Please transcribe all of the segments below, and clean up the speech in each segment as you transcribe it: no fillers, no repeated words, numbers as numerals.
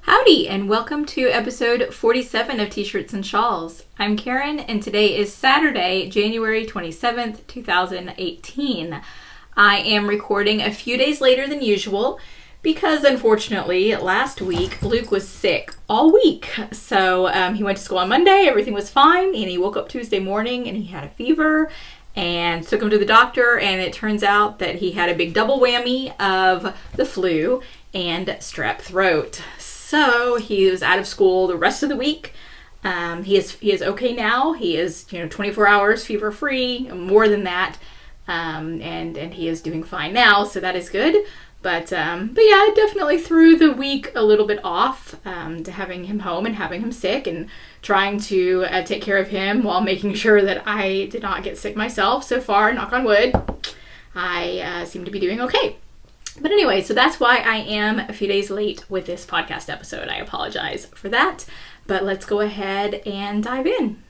Howdy, and welcome to episode 47 of T-Shirts and Shawls. I'm Karen, and today is Saturday, January 27th, 2018. I am recording a few days later than usual because, unfortunately, last week, Luke was sick all week. So he went to school on Monday, everything was fine, and he woke up Tuesday morning and he had a fever and took him to the doctor, and it turns out that he had a big double whammy of the flu and strep throat. So he was out of school the rest of the week. He is okay now. He is 24 hours fever free, more than that, and he is doing fine now. So that is good. But yeah, I definitely threw the week a little bit off to having him home and having him sick and trying to take care of him while making sure that I did not get sick myself. So far, knock on wood, I seem to be doing okay. But anyway, so that's why I am a few days late with this podcast episode. I apologize for that, but let's go ahead and dive in.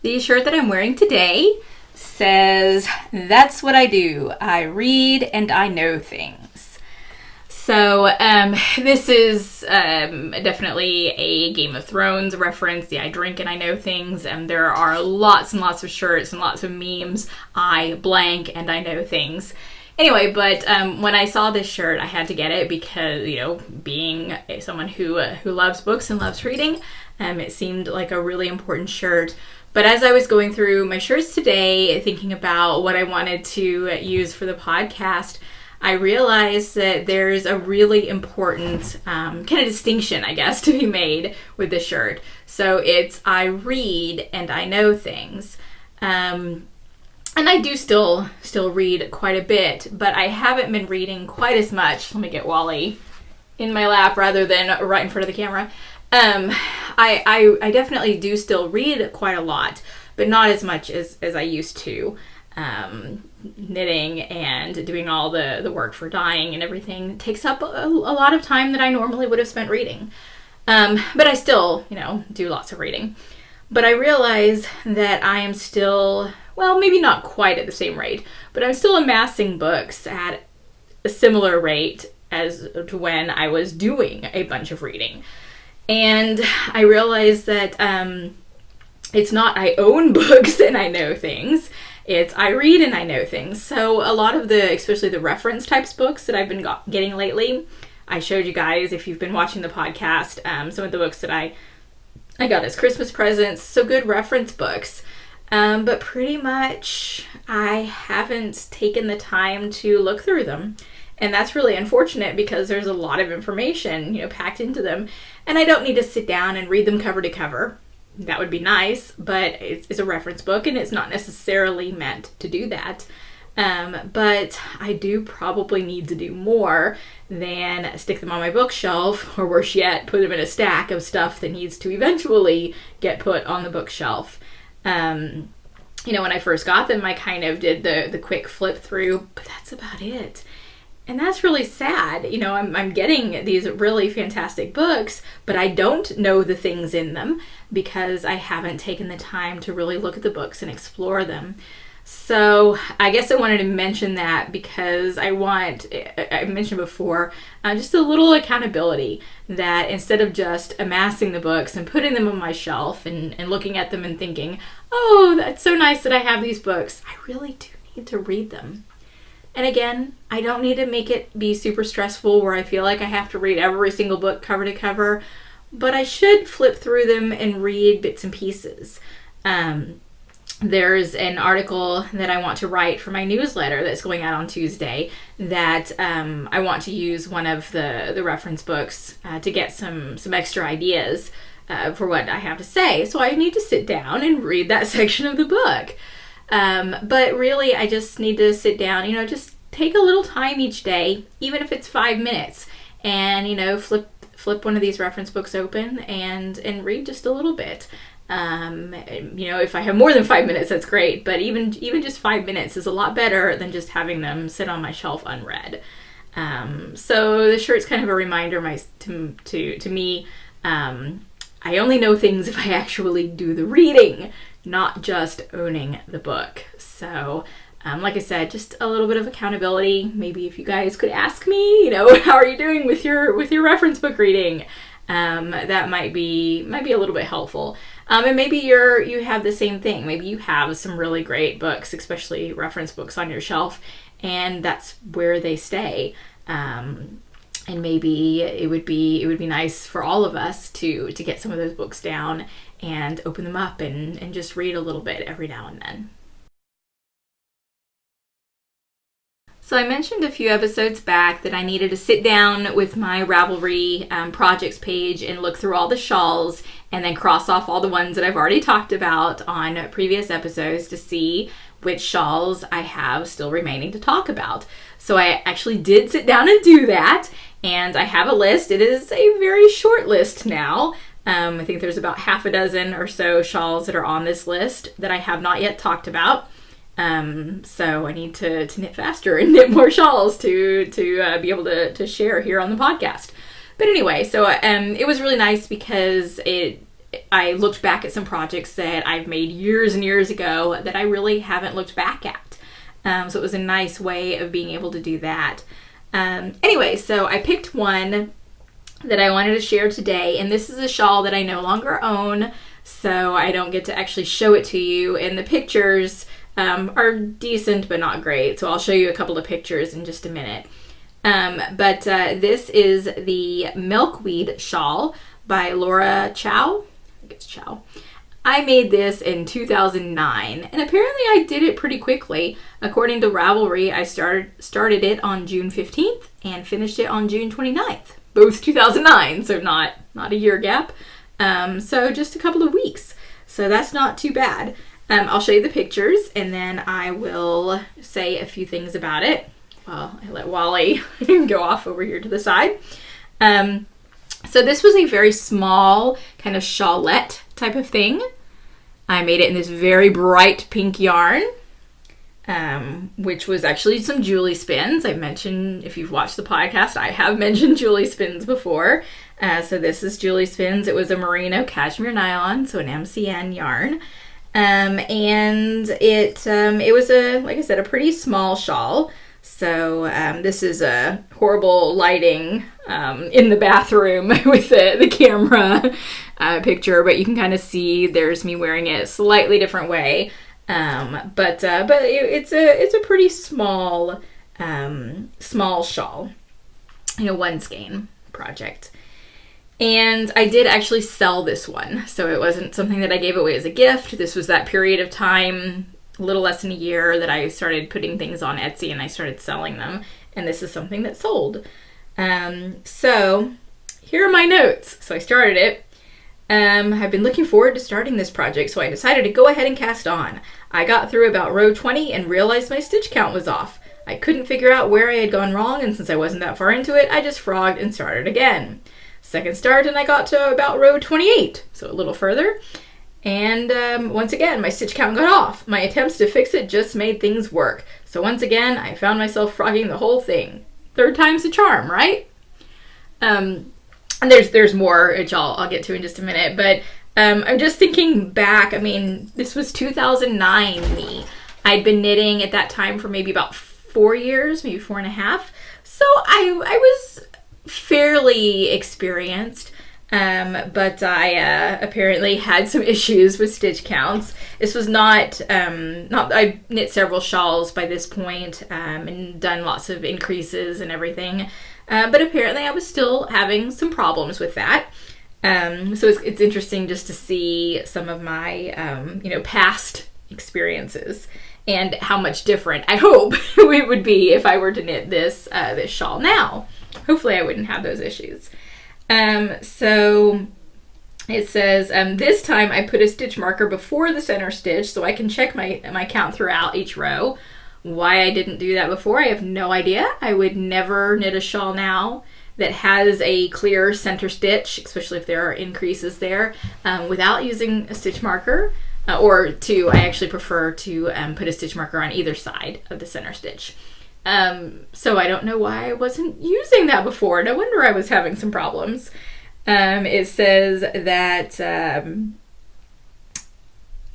The shirt that I'm wearing today says, "That's what I do. I read and I know things." So this is definitely a Game of Thrones reference. Yeah, I drink and I know things, and there are lots and lots of shirts and lots of memes. I blank and I know things. Anyway, but when I saw this shirt, I had to get it because, being someone who loves books and loves reading, it seemed like a really important shirt. But as I was going through my shirts today, thinking about what I wanted to use for the podcast, I realized that there's a really important kind of distinction, I guess, to be made with this shirt. So it's I read and I know things. And I do still read quite a bit, but I haven't been reading quite as much. Let me get Wally in my lap rather than right in front of the camera. I definitely do still read quite a lot, but not as much as I used to. Knitting and doing all the work for dyeing and everything takes up a lot of time that I normally would have spent reading. But I still, do lots of reading. But I realize that I am still, well, maybe not quite at the same rate, but I'm still amassing books at a similar rate as to when I was doing a bunch of reading. And I realize that it's not I own books and I know things. It's I read and I know things. So a lot of especially the reference types books that I've been getting lately, I showed you guys, if you've been watching the podcast, some of the books that I got as Christmas presents. So good reference books. But pretty much I haven't taken the time to look through them. And that's really unfortunate because there's a lot of information, packed into them. And I don't need to sit down and read them cover to cover. That would be nice, but it's a reference book and it's not necessarily meant to do that. But I do probably need to do more than stick them on my bookshelf, or worse yet, put them in a stack of stuff that needs to eventually get put on the bookshelf. When I first got them, I kind of did the quick flip through, but that's about it. And that's really sad. I'm getting these really fantastic books, but I don't know the things in them because I haven't taken the time to really look at the books and explore them. So I guess I wanted to mention that because I mentioned before, just a little accountability, that instead of just amassing the books and putting them on my shelf and looking at them and thinking, oh, that's so nice that I have these books, I really do need to read them. And again, I don't need to make it be super stressful where I feel like I have to read every single book cover to cover, but I should flip through them and read bits and pieces. There's an article that I want to write for my newsletter that's going out on Tuesday that I want to use one of the reference books to get some extra ideas for what I have to say. So I need to sit down and read that section of the book. But really, I just need to sit down, just take a little time each day, even if it's 5 minutes, and, flip one of these reference books open and read just a little bit. If I have more than 5 minutes, that's great, but even just 5 minutes is a lot better than just having them sit on my shelf unread. So the shirt's kind of a reminder to me, I only know things if I actually do the reading, not just owning the book. So Like I said, just a little bit of accountability. Maybe if you guys could ask me, you know, how are you doing with your reference book reading? That might be a little bit helpful. And maybe you have the same thing. Maybe you have some really great books, especially reference books on your shelf, and that's where they stay. And maybe it would be nice for all of us to get some of those books down and open them up and just read a little bit every now and then. So I mentioned a few episodes back that I needed to sit down with my Ravelry projects page and look through all the shawls and then cross off all the ones that I've already talked about on previous episodes to see which shawls I have still remaining to talk about. So I actually did sit down and do that, and I have a list. It is a very short list now. I think there's about half a dozen or so shawls that are on this list that I have not yet talked about. So I need to knit faster and knit more shawls to be able to share here on the podcast. But anyway, so it was really nice because I looked back at some projects that I've made years and years ago that I really haven't looked back at. So it was a nice way of being able to do that. Anyway, so I picked one that I wanted to share today, and this is a shawl that I no longer own, so I don't get to actually show it to you, and the pictures are decent but not great, so I'll show you a couple of pictures in just a minute. But this is the Milkweed Shawl by Laura Chow. I think it's Chow. I made this in 2009, and apparently I did it pretty quickly. According to Ravelry, I started it on June 15th and finished it on June 29th. Both 2009, so not a year gap. So just a couple of weeks. So that's not too bad. I'll show you the pictures, and then I will say a few things about it. Well, I let Wally go off over here to the side. So this was a very small kind of shawlette type of thing. I made it in this very bright pink yarn, which was actually some Julie spins. I've mentioned, if you've watched the podcast, I have mentioned Julie spins before. So this is Julie spins. It was a merino cashmere nylon, so an MCN yarn. And it was like I said, a pretty small shawl. So this is a horrible lighting in the bathroom with the camera picture, but you can kind of see there's me wearing it a slightly different way. But it's a pretty small shawl, one skein project. And I did actually sell this one, so it wasn't something that I gave away as a gift. This was that period of time, a little less than a year, that I started putting things on Etsy and I started selling them, and this is something that sold. So here are my notes. So I started it. I've been looking forward to starting this project, so I decided to go ahead and cast on. I got through about row 20 and realized my stitch count was off. I couldn't figure out where I had gone wrong, and since I wasn't that far into it, I just frogged and started again. Second start, and I got to about row 28, so a little further. And once again, my stitch count got off. My attempts to fix it just made things work. So once again, I found myself frogging the whole thing. Third time's the charm, right? And there's more, which I'll get to in just a minute. But I'm just thinking back. I mean, this was 2009 me. I'd been knitting at that time for maybe about 4 years, maybe 4.5. So I was fairly experienced. But I apparently had some issues with stitch counts. This was not I knit several shawls by this point, and done lots of increases and everything. But apparently I was still having some problems with that. So it's interesting just to see some of my, past experiences and how much different I hope it would be if I were to knit this shawl now. Hopefully I wouldn't have those issues. So it says, this time I put a stitch marker before the center stitch so I can check my count throughout each row. Why I didn't do that before, I have no idea. I would never knit a shawl now that has a clear center stitch, especially if there are increases there, without using a stitch marker. I actually prefer to put a stitch marker on either side of the center stitch. So I don't know why I wasn't using that before. No wonder I was having some problems. It says that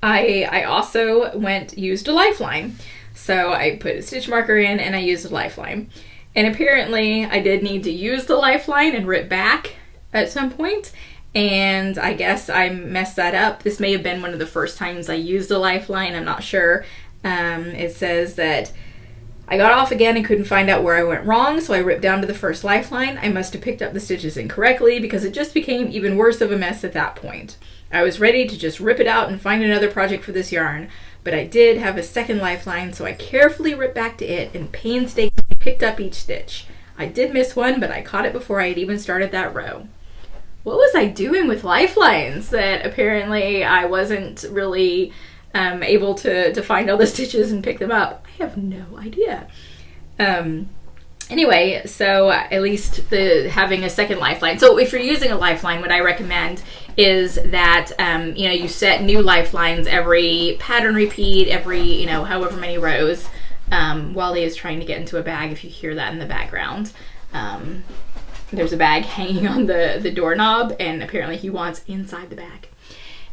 I also used a lifeline. So I put a stitch marker in and I used a lifeline. And apparently I did need to use the lifeline and rip back at some point. And I guess I messed that up. This may have been one of the first times I used a lifeline. I'm not sure. It says that I got off again and couldn't find out where I went wrong, so I ripped down to the first lifeline. I must have picked up the stitches incorrectly because it just became even worse of a mess at that point. I was ready to just rip it out and find another project for this yarn, but I did have a second lifeline, so I carefully ripped back to it and painstakingly picked up each stitch. I did miss one, but I caught it before I had even started that row. What was I doing with lifelines that apparently I wasn't really able to find all the stitches and pick them up? I have no idea. Anyway, so at least having a second lifeline. So if you're using a lifeline, what I recommend is that you set new lifelines every pattern repeat, every however many rows. Wally is trying to get into a bag. If you hear that in the background, there's a bag hanging on the doorknob, and apparently he wants inside the bag.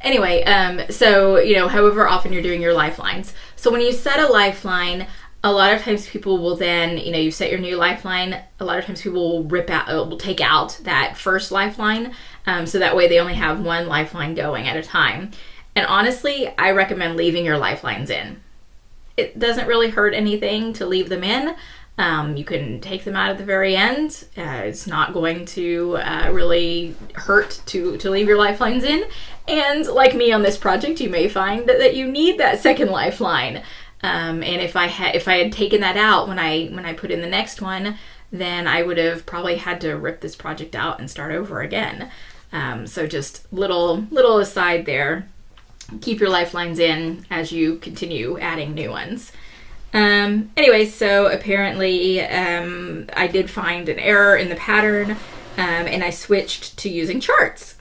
Anyway, so however often you're doing your lifelines. So when you set a lifeline, a lot of times people will then, you set your new lifeline, a lot of times people will take out that first lifeline, so that way they only have one lifeline going at a time. And honestly, I recommend leaving your lifelines in. It doesn't really hurt anything to leave them in. You can take them out at the very end. It's not going to really hurt to leave your lifelines in. And like me on this project, you may find that you need that second lifeline. And if I had taken that out when I put in the next one, then I would have probably had to rip this project out and start over again. So just little aside there. Keep your lifelines in as you continue adding new ones. Anyway, so apparently I did find an error in the pattern, and I switched to using charts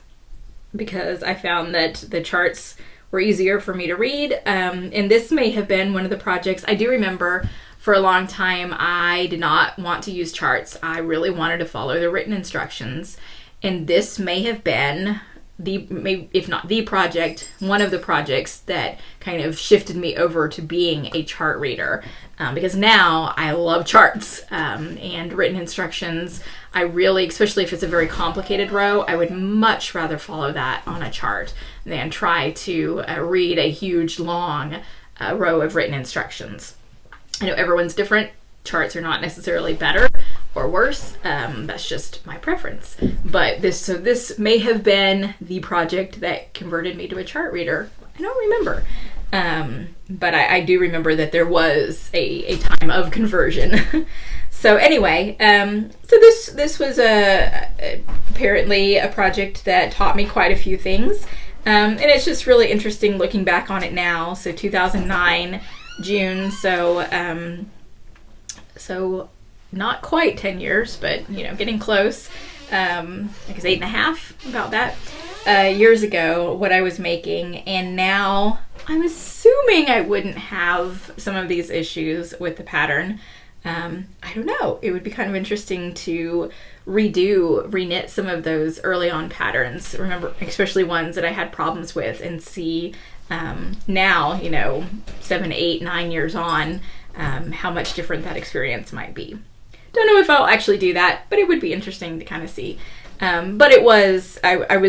because I found that the charts were easier for me to read. And this may have been one of the projects. I do remember for a long time I did not want to use charts. I really wanted to follow the written instructions. And this may have been if not the project, one of the projects that kind of shifted me over to being a chart reader, because now I love charts and written instructions. I really, especially if it's a very complicated row, I would much rather follow that on a chart than try to read a huge long row of written instructions. I know everyone's different. Charts are not necessarily better or worse. That's just my preference. But this may have been the project that converted me to a chart reader. I don't remember. But I do remember that there was a time of conversion. So anyway, so this was apparently a project that taught me quite a few things. And it's just really interesting looking back on it now. So 2009, June, so not quite 10 years, but getting close. I guess 8.5, about that, years ago, what I was making. And now I'm assuming I wouldn't have some of these issues with the pattern. I don't know. It would be kind of interesting to reknit some of those early on patterns. Remember, especially ones that I had problems with, and see now, 7, 8, 9 years on, how much different that experience might be. Don't know if I'll actually do that, but it would be interesting to kind of see. But I was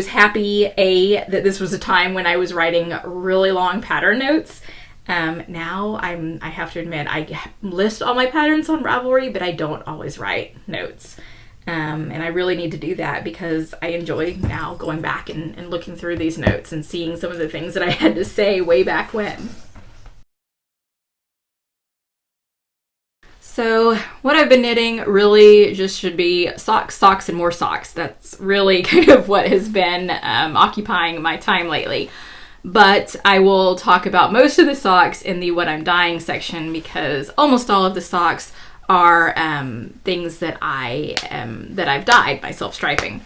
happy, that this was a time when I was writing really long pattern notes. Now I have to admit, I list all my patterns on Ravelry, but I don't always write notes. And I really need to do that because I enjoy now going back and looking through these notes and seeing some of the things that I had to say way back when. So what I've been knitting really just should be socks, and more socks. That's really kind of what has been occupying my time lately. But I will talk about most of the socks in the what I'm dyeing section, because almost all of the socks are things that I've dyed myself striping.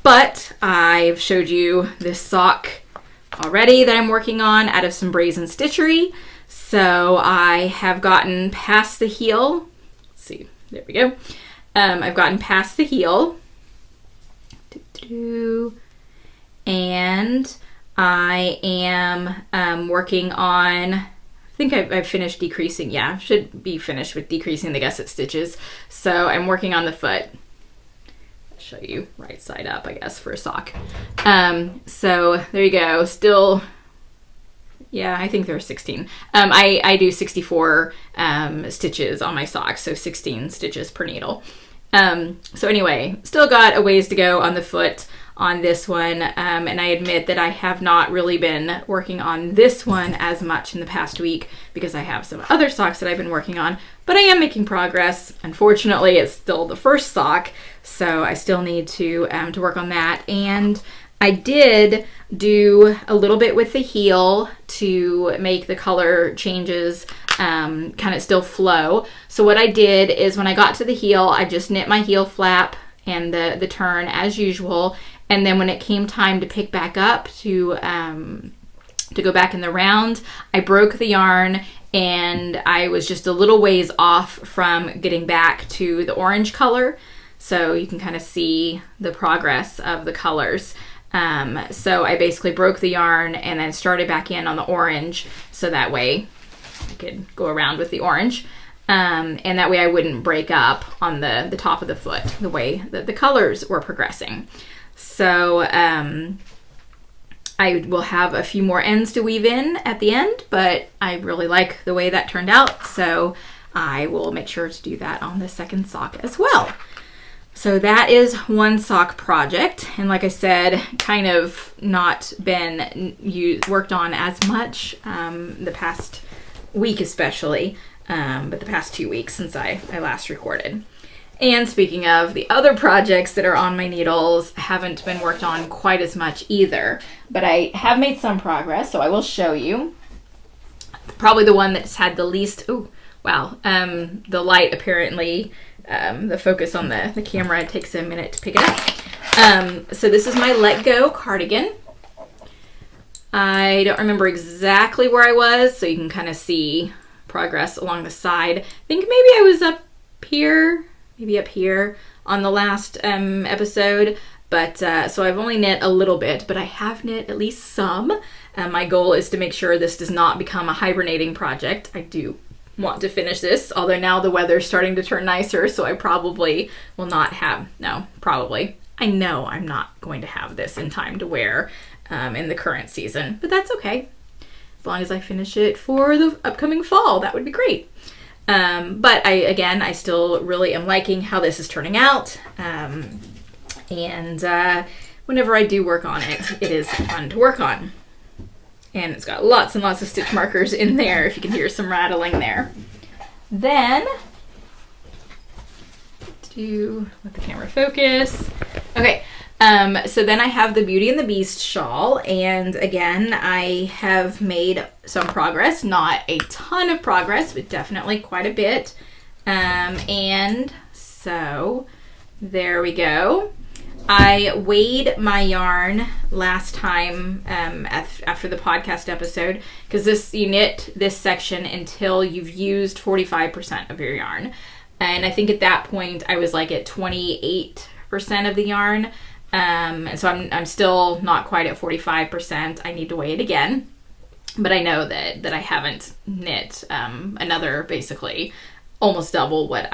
But I've showed you this sock already that I'm working on out of some Brazen Stitchery. So I have gotten past the heel. Let's see, there we go. I've gotten past the heel. And I am working on think I've finished decreasing. Yeah, should be finished with decreasing the gusset stitches. So I'm working on the foot. I'll show you right side up, I guess, for a sock. So there you go. Still, yeah, I think there are 16. I do 64 stitches on my socks, so 16 stitches per needle. So anyway, still got a ways to go on the foot on this one, and I admit that I have not really been working on this one as much in the past week because I have some other socks that I've been working on, but I am making progress. Unfortunately, it's still the first sock, so I still need to work on that. And I did do a little bit with the heel to make the color changes kind of still flow. So what I did is when I got to the heel, I just knit my heel flap and the turn as usual. And then when it came time to pick back up to go back in the round, I broke the yarn and I was just a little ways off from getting back to the orange color. So you can kind of see the progress of the colors. So I basically broke the yarn and then started back in on the orange, so that way I could go around with the orange. And that way I wouldn't break up on the top of the foot, the way that the colors were progressing. So I will have a few more ends to weave in at the end, but I really like the way that turned out, so I will make sure to do that on the second sock as well. So that is one sock project, and like I said, kind of not been worked on as much the past week especially, but the past 2 weeks since I last recorded. And speaking of, the other projects that are on my needles haven't been worked on quite as much either, but I have made some progress, so I will show you. Probably the one that's had the least, oh, wow, the light apparently, the focus on the camera takes a minute to pick it up. So this is my Let Go cardigan. I don't remember exactly where I was, so you can kind of see progress along the side. I think maybe I was up here, maybe up here on the last episode, but so I've only knit a little bit, but I have knit at least some. My goal is to make sure this does not become a hibernating project. I do want to finish this, although now the weather's starting to turn nicer, so I probably will not have, no, probably. I know I'm not going to have this in time to wear in the current season, but that's okay. As long as I finish it for the upcoming fall, that would be great. But I still really am liking how this is turning out. And whenever I do work on it, it is fun to work on. And it's got lots and lots of stitch markers in there, if you can hear some rattling there. Then, let the camera focus. Okay, so then I have the Beauty and the Beast shawl, and again, I have made some progress, not a ton of progress, but definitely quite a bit. And so there we go. I weighed my yarn last time after the podcast episode, because you knit this section until you've used 45% of your yarn. And I think at that point I was like at 28% of the yarn. And so I'm still not quite at 45%. I need to weigh it again. But I know that I haven't knit another, basically almost double what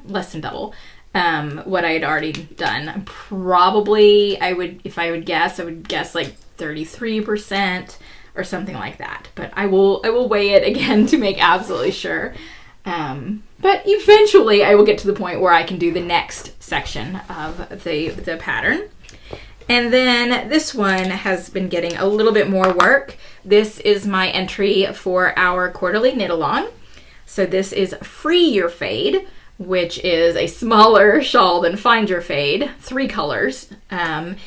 less than double what I had already done. Probably if I would guess like 33% or something like that. But I will weigh it again to make absolutely sure. But eventually I will get to the point where I can do the next section of the pattern. And then this one has been getting a little bit more work. This is my entry for our quarterly knit along. So this is Free Your Fade, which is a smaller shawl than Find Your Fade, 3 colors. And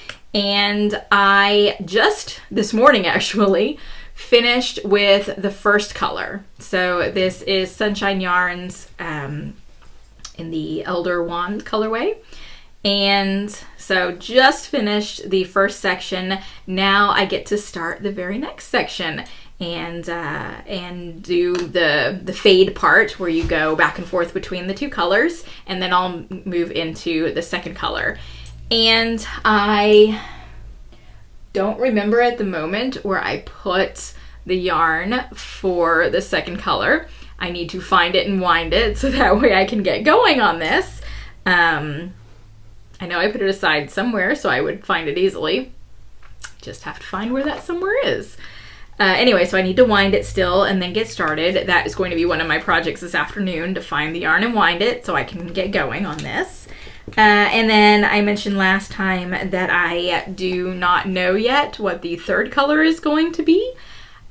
I just this morning actually finished with the first color. So this is Sunshine Yarns in the Elder Wand colorway. And so just finished the first section. Now I get to start the very next section and do the fade part where you go back and forth between the 2 colors, and then I'll move into the second color. And I don't remember at the moment where I put the yarn for the second color. I need to find it and wind it so that way I can get going on this. I know I put it aside somewhere so I would find it easily. Just have to find where that somewhere is. Anyway, so I need to wind it still and then get started. That is going to be one of my projects this afternoon, to find the yarn and wind it so I can get going on this. And then I mentioned last time that I do not know yet what the third color is going to be.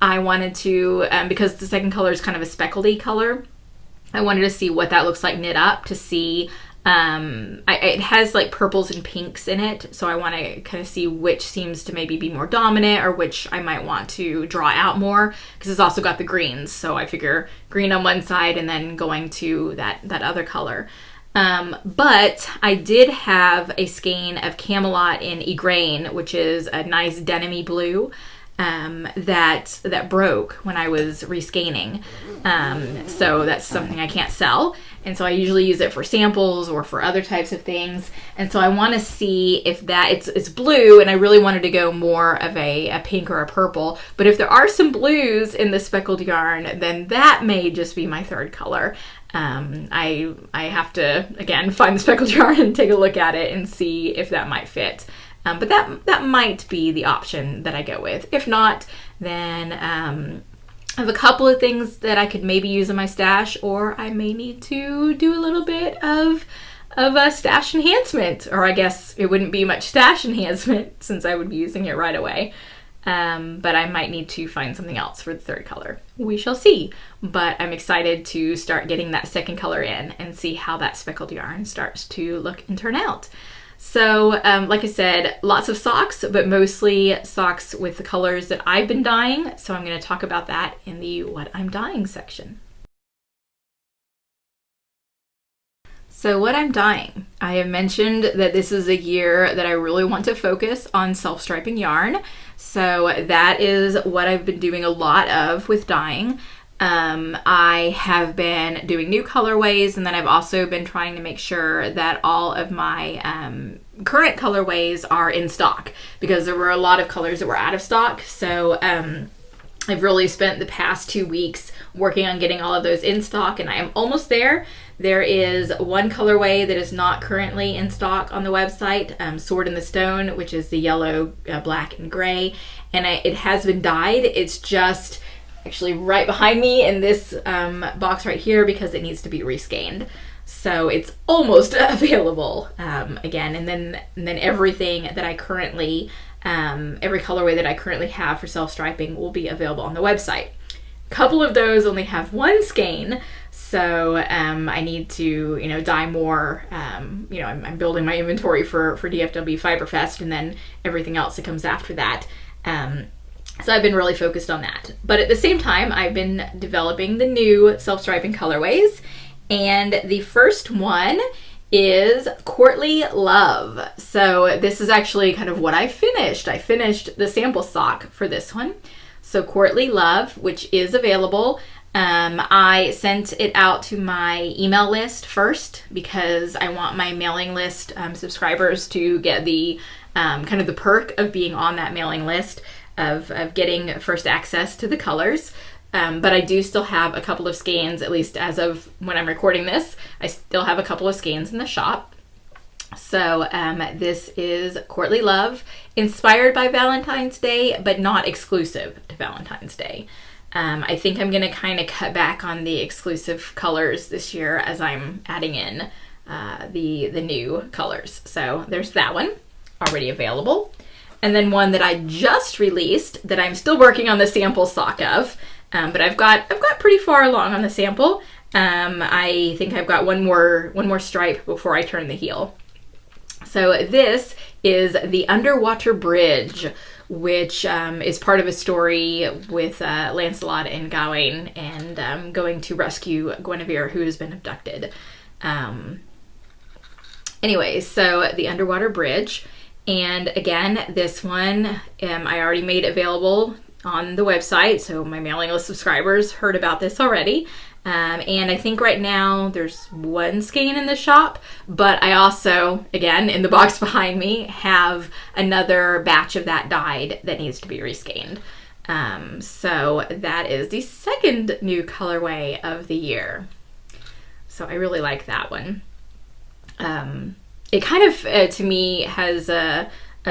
I wanted to, because the second color is kind of a speckledy color, I wanted to see what that looks like knit up, to see, it has like purples and pinks in it, so I want to kind of see which seems to maybe be more dominant or which I might want to draw out more, because it's also got the greens, so I figure green on one side and then going to that other color. But I did have a skein of Camelot in Egrain, which is a nice denim-y blue, that broke when I was reskeining. So that's something I can't sell. And so I usually use it for samples or for other types of things. And so I want to see if it's blue, and I really wanted to go more of a pink or a purple. But if there are some blues in the speckled yarn, then that may just be my third color. I have to, again, find the speckled yarn and take a look at it and see if that might fit. But that might be the option that I go with. If not, then I have a couple of things that I could maybe use in my stash, or I may need to do a little bit of a stash enhancement, or I guess it wouldn't be much stash enhancement since I would be using it right away. But I might need to find something else for the third color. We shall see. But I'm excited to start getting that second color in and see how that speckled yarn starts to look and turn out. So, like I said, lots of socks, but mostly socks with the colors that I've been dyeing. So I'm going to talk about that in the what I'm dyeing section. So what I'm dyeing, I have mentioned that this is a year that I really want to focus on self-striping yarn. So that is what I've been doing a lot of with dyeing. I have been doing new colorways, and then I've also been trying to make sure that all of my current colorways are in stock, because there were a lot of colors that were out of stock. So I've really spent the past 2 weeks working on getting all of those in stock, and I am almost there. There is one colorway that is not currently in stock on the website, Sword in the Stone, which is the yellow, black, and gray, and it has been dyed. It's just actually right behind me in this box right here, because it needs to be reskeined. So it's almost available again. And then everything that I currently, every colorway that I currently have for self-striping will be available on the website. A couple of those only have one skein, so I need to, dye more. I'm building my inventory for DFW Fiberfest, and then everything else that comes after that. So I've been really focused on that. But at the same time, I've been developing the new self-striping colorways. And the first one is Courtly Love. So this is actually kind of what I finished. I finished the sample sock for this one. So Courtly Love, which is available. I sent it out to my email list first, because I want my mailing list subscribers to get the kind of the perk of being on that mailing list, of getting first access to the colors. But I do still have a couple of skeins, at least as of when I'm recording this. I still have a couple of skeins in the shop. So this is Courtly Love, inspired by Valentine's Day, but not exclusive to Valentine's Day. I think I'm going to kind of cut back on the exclusive colors this year as I'm adding in the new colors. So there's that one already available. And then one that I just released that I'm still working on the sample sock of, but I've got pretty far along on the sample. I think I've got one more stripe before I turn the heel. So this is the Underwater Bridge, which is part of a story with Lancelot and Gawain, and going to rescue Guinevere, who has been abducted. Anyways, so the Underwater Bridge. And again, this one I already made available on the website, so my mailing list subscribers heard about this already. And I think right now there's one skein in the shop, but I also, again, in the box behind me, have another batch of that dyed that needs to be reskeined. So that is the second new colorway of the year. So I really like that one. It kind of, to me, has a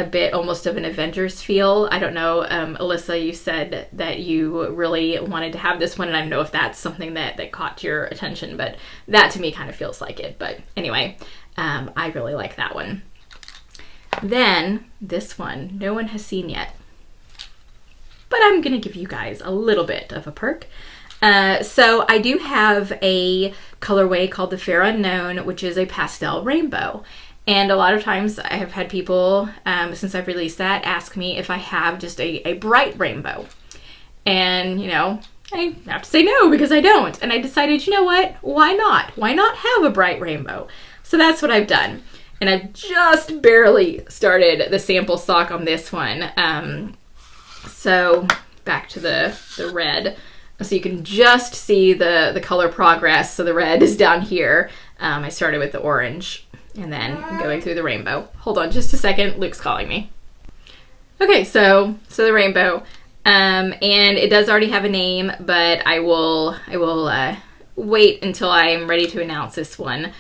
bit almost of an Avengers feel. I don't know, Alyssa, you said that you really wanted to have this one, and I don't know if that's something that caught your attention, but that to me kind of feels like it. But anyway, I really like that one. Then this one, no one has seen yet, but I'm gonna give you guys a little bit of a perk. So I do have a colorway called the Fair Unknown, which is a pastel rainbow. And a lot of times I have had people, since I've released that, ask me if I have just a bright rainbow. And, you know, I have to say no, because I don't. And I decided, you know what? Why not? Why not have a bright rainbow? So that's what I've done. And I've just barely started the sample sock on this one. So back to the red. So you can just see the color progress. So the red is down here. I started with the orange and then going through the rainbow. Hold on just a second. Luke's calling me. Okay, so the rainbow. And it does already have a name, but I will wait until I'm ready to announce this one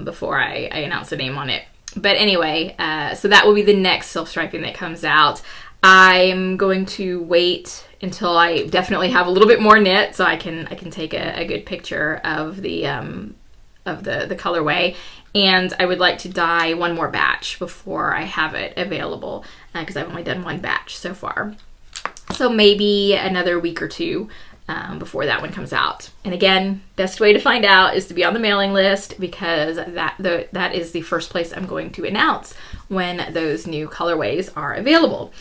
before I announce the name on it. But anyway, so that will be the next self-striping that comes out. I'm going to wait until I definitely have a little bit more knit, so I can take a good picture of the colorway. And I would like to dye one more batch before I have it available, because I've only done one batch so far. So maybe another week or two before that one comes out. And again, best way to find out is to be on the mailing list, because that is the first place I'm going to announce when those new colorways are available.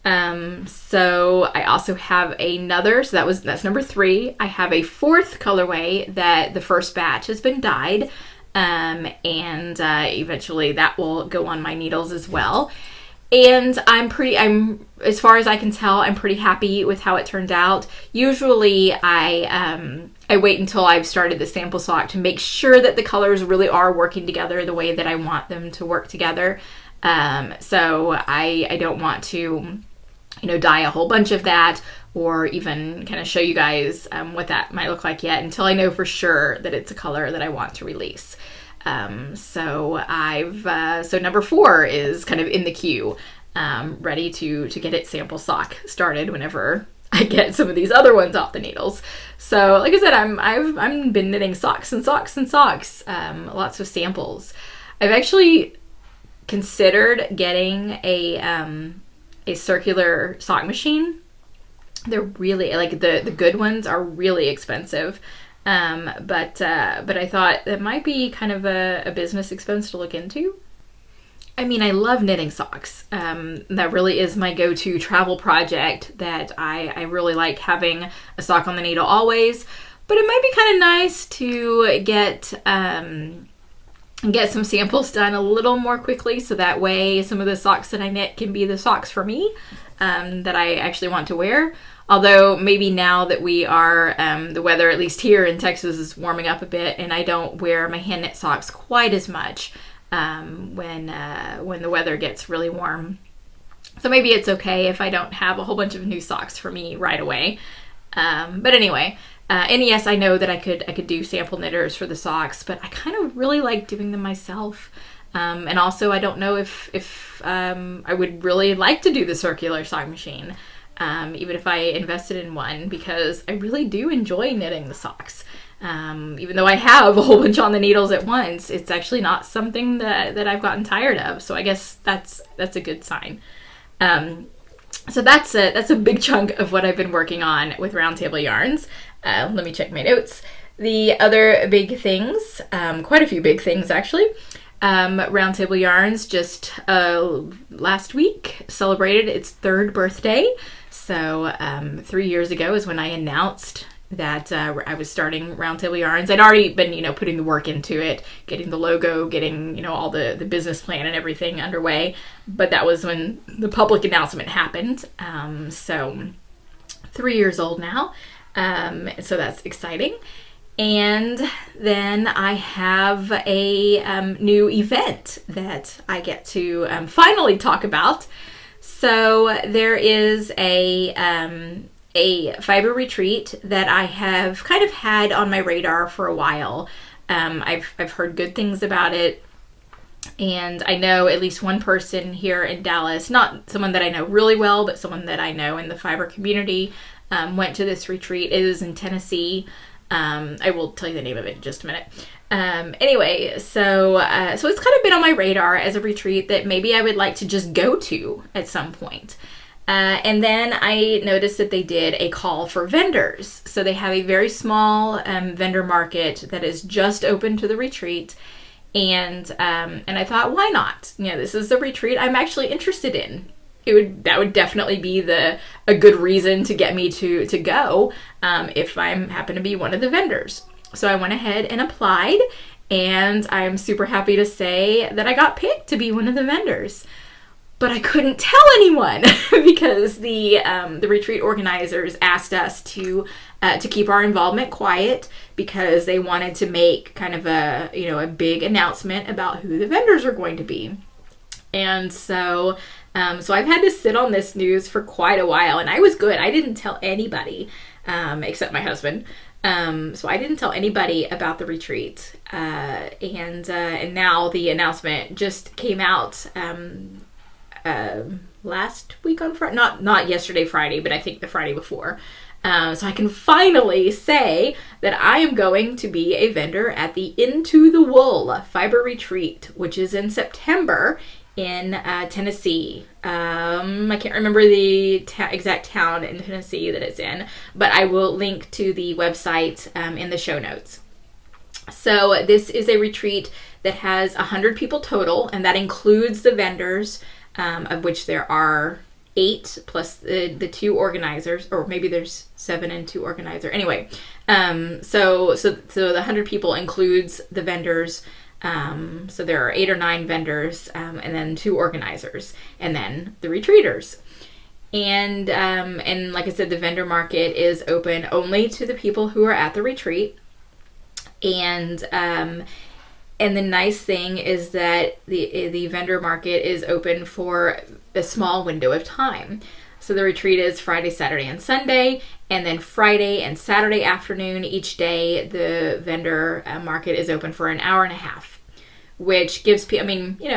So I also have another, so that's number 3. I have a 4th colorway that the first batch has been dyed, and eventually that will go on my needles as well. And as far as I can tell, I'm pretty happy with how it turned out. Usually I wait until I've started the sample sock to make sure that the colors really are working together the way that I want them to work together. So I don't want to, dye a whole bunch of that, or even kind of show you guys what that might look like yet until I know for sure that it's a color that I want to release. So number 4 is kind of in the queue, ready to get its sample sock started whenever I get some of these other ones off the needles. So like I said, I've been knitting socks and socks and socks, lots of samples. I've actually considered getting a circular sock machine. They're really, like, the good ones are really expensive. But I thought that might be kind of a business expense to look into. I mean, I love knitting socks. That really is my go-to travel project, that I really like having a sock on the needle always. But it might be kind of nice to get some samples done a little more quickly, so that way some of the socks that I knit can be the socks for me that I actually want to wear. Although maybe now that we are, the weather, at least here in Texas, is warming up a bit, and I don't wear my hand knit socks quite as much when the weather gets really warm. So maybe it's okay if I don't have a whole bunch of new socks for me right away. But anyway, and yes, I know that I could do sample knitters for the socks, but I kind of really like doing them myself. And also, I don't know if I would really like to do the circular sock machine. Even if I invested in one, because I really do enjoy knitting the socks. Even though I have a whole bunch on the needles at once, it's actually not something that I've gotten tired of. So I guess that's a good sign. So that's a big chunk of what I've been working on with Roundtable Yarns. Let me check my notes. The other big things, quite a few big things actually. Roundtable Yarns just last week celebrated its 3rd birthday. So 3 years ago is when I announced that I was starting Roundtable Yarns. I'd already been, putting the work into it, getting the logo, getting, all the business plan and everything underway. But that was when the public announcement happened. So 3 years old now. So that's exciting. And then I have a new event that I get to finally talk about. So there is a fiber retreat that I have kind of had on my radar for a while. I've heard good things about it. And I know at least one person here in Dallas, not someone that I know really well, but someone that I know in the fiber community, went to this retreat. It is in Tennessee. I will tell you the name of it in just a minute. Anyway, so it's kind of been on my radar as a retreat that maybe I would like to just go to at some point. And then I noticed that they did a call for vendors. So they have a very small vendor market that is just open to the retreat. And I thought, why not? You know, this is a retreat I'm actually interested in. That would definitely be a good reason to get me to go if I happen to be one of the vendors. So I went ahead and applied, and I'm super happy to say that I got picked to be one of the vendors. But I couldn't tell anyone because the retreat organizers asked us to keep our involvement quiet because they wanted to make kind of a big announcement about who the vendors are going to be. And so I've had to sit on this news for quite a while, and I was good. I didn't tell anybody except my husband. So I didn't tell anybody about the retreat. And now the announcement just came out last week on Friday, not yesterday Friday, but I think the Friday before. So I can finally say that I am going to be a vendor at the Into the Wool Fiber Retreat, which is in September in Tennessee. I can't remember the exact town in Tennessee that it's in, but I will link to the website in the show notes. So this is a retreat that has 100 people total, and that includes the vendors, of which there are 8 plus the 2 organizers, or maybe there's 7 and 2 organizer. Anyway, so the 100 people includes the vendors. So there are 8 or 9 vendors, and then 2 organizers, and then the retreaters. And like I said, the vendor market is open only to the people who are at the retreat. And the nice thing is that the vendor market is open for a small window of time. So the retreat is Friday, Saturday, and Sunday, and then Friday and Saturday afternoon each day, the vendor market is open for an hour and a half, which gives people,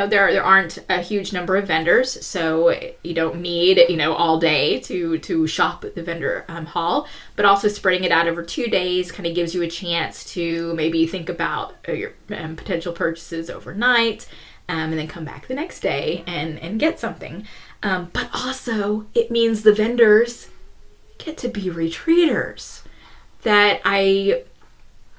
there aren't a huge number of vendors, so you don't need, all day to shop at the vendor hall, but also spreading it out over 2 days kind of gives you a chance to maybe think about your potential purchases overnight, and then come back the next day and get something. But also it means the vendors get to be retreaters. That I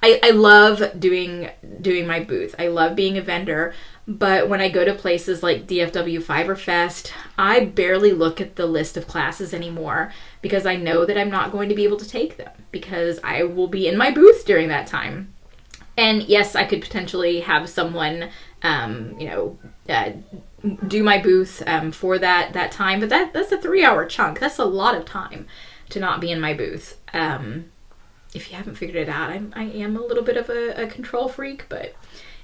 love doing my booth. I love being a vendor, but when I go to places like DFW Fiberfest, I barely look at the list of classes anymore because I know that I'm not going to be able to take them because I will be in my booth during that time. And yes, I could potentially have someone, do my booth for that time, but that's a 3-hour chunk. That's a lot of time to not be in my booth. If you haven't figured it out, I am a little bit of a control freak, but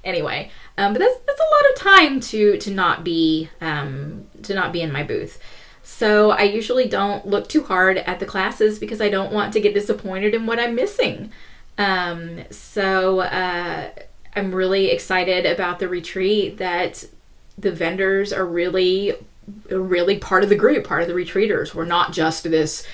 anyway, but that's a lot of time to not be in my booth. So I usually don't look too hard at the classes because I don't want to get disappointed in what I'm missing. So I'm really excited about the retreat, that the vendors are really part of the group, part of the retreaters. We're not just this,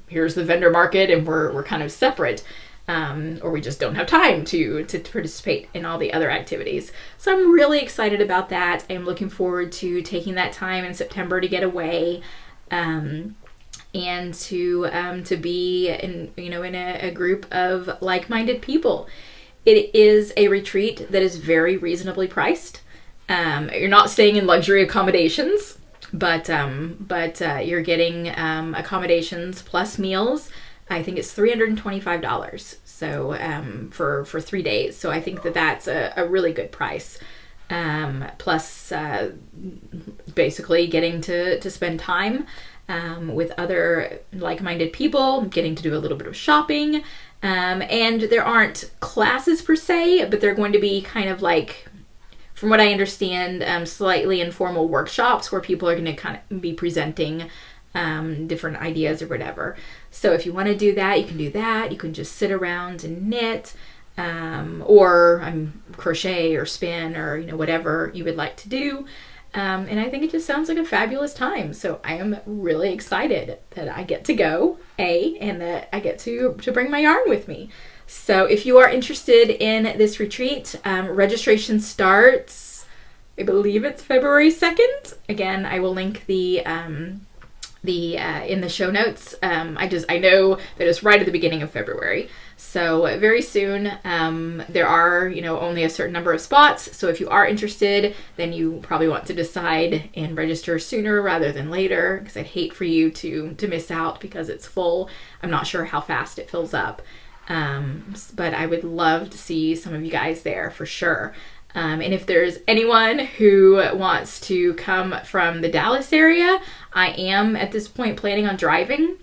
here's the vendor market and we're kind of separate, or we just don't have time to participate in all the other activities. So I'm really excited about that. I'm looking forward to taking that time in September to get away, and to be in a group of like-minded people. It is a retreat that is very reasonably priced. You're not staying in luxury accommodations, but you're getting accommodations plus meals. I think it's $325. So for 3 days. So I think that's a really good price. Plus basically getting to spend time with other like-minded people, getting to do a little bit of shopping. And there aren't classes per se, but they're going to be kind of like from what I understand, slightly informal workshops where people are going to kind of be presenting different ideas or whatever. So if you want to do that, you can do that. You can just sit around and knit, or crochet or spin, or whatever you would like to do. And I think it just sounds like a fabulous time. So I am really excited that I get to go, and that I get to bring my yarn with me. So if you are interested in this retreat, registration starts, I believe it's February 2nd. Again, I will link the in the show notes. I know that it's right at the beginning of February. So very soon. There are, only a certain number of spots. So if you are interested, then you probably want to decide and register sooner rather than later, because I'd hate for you to miss out because it's full. I'm not sure how fast it fills up. But I would love to see some of you guys there for sure. And if there's anyone who wants to come from the Dallas area, I am at this point planning on driving.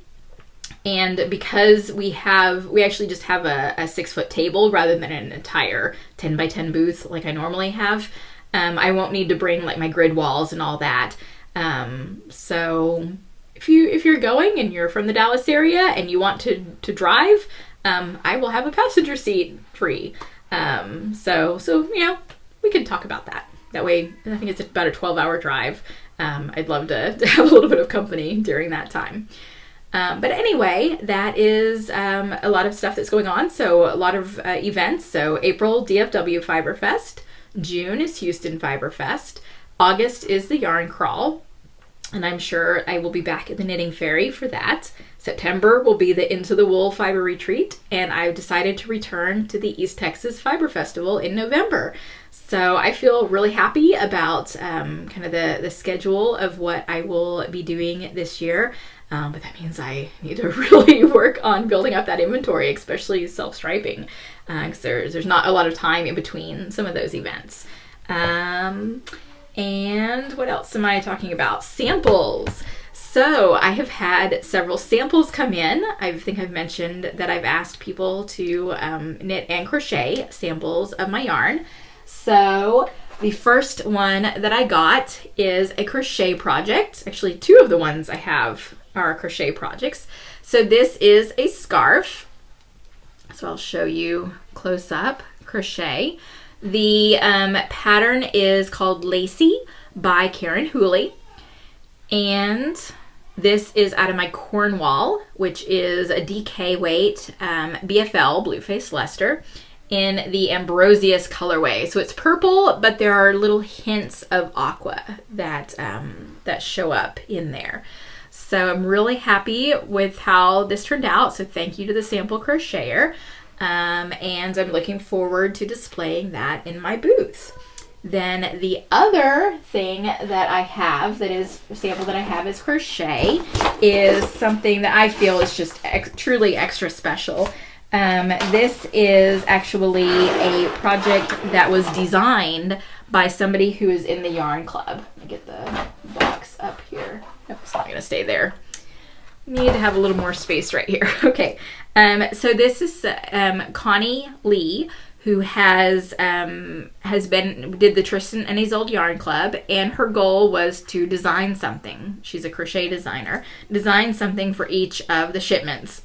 And because we actually just have a 6-foot table rather than an entire 10 by 10 booth like I normally have, I won't need to bring like my grid walls and all that. So if you're going and you're from the Dallas area and you want to drive, I will have a passenger seat free. So we can talk about that. That way, I think it's about a 12-hour drive. I'd love to have a little bit of company during that time. But anyway, that is a lot of stuff that's going on. So a lot of events. So April, DFW Fiber Fest. June is Houston Fiber Fest. August is the Yarn Crawl. And I'm sure I will be back at the Knitting Fairy for that. September will be the Into the Wool Fiber Retreat, and I've decided to return to the East Texas Fiber Festival in November. So I feel really happy about kind of the schedule of what I will be doing this year. But that means I need to really work on building up that inventory, especially self-striping, because there's not a lot of time in between some of those events. And what else am I talking about? Samples. So I have had several samples come in. I think I've mentioned that I've asked people to knit and crochet samples of my yarn. So the first one that I got is a crochet project. Actually, two of the ones I have are crochet projects. So this is a scarf. So I'll show you close up crochet. The pattern is called Lacy by Karen Hooley. And this is out of my Cornwall, which is a DK weight BFL Blueface Leicester in the Ambrosius colorway. So it's purple, but there are little hints of aqua that show up in there. So I'm really happy with how this turned out. So thank you to the sample crocheter. And I'm looking forward to displaying that in my booth. Then the other thing that I have, that is a sample that I have is crochet, is something that I feel is just truly extra special. This is actually a project that was designed by somebody who is in the Yarn Club. Let me get the box up here. Nope, it's not going to stay there. Need to have a little more space right here. Okay, so this is Connie Lee, who did the Tristan and Isolde Yarn Club, and her goal was to design something. She's a crochet designer. Design something for each of the shipments.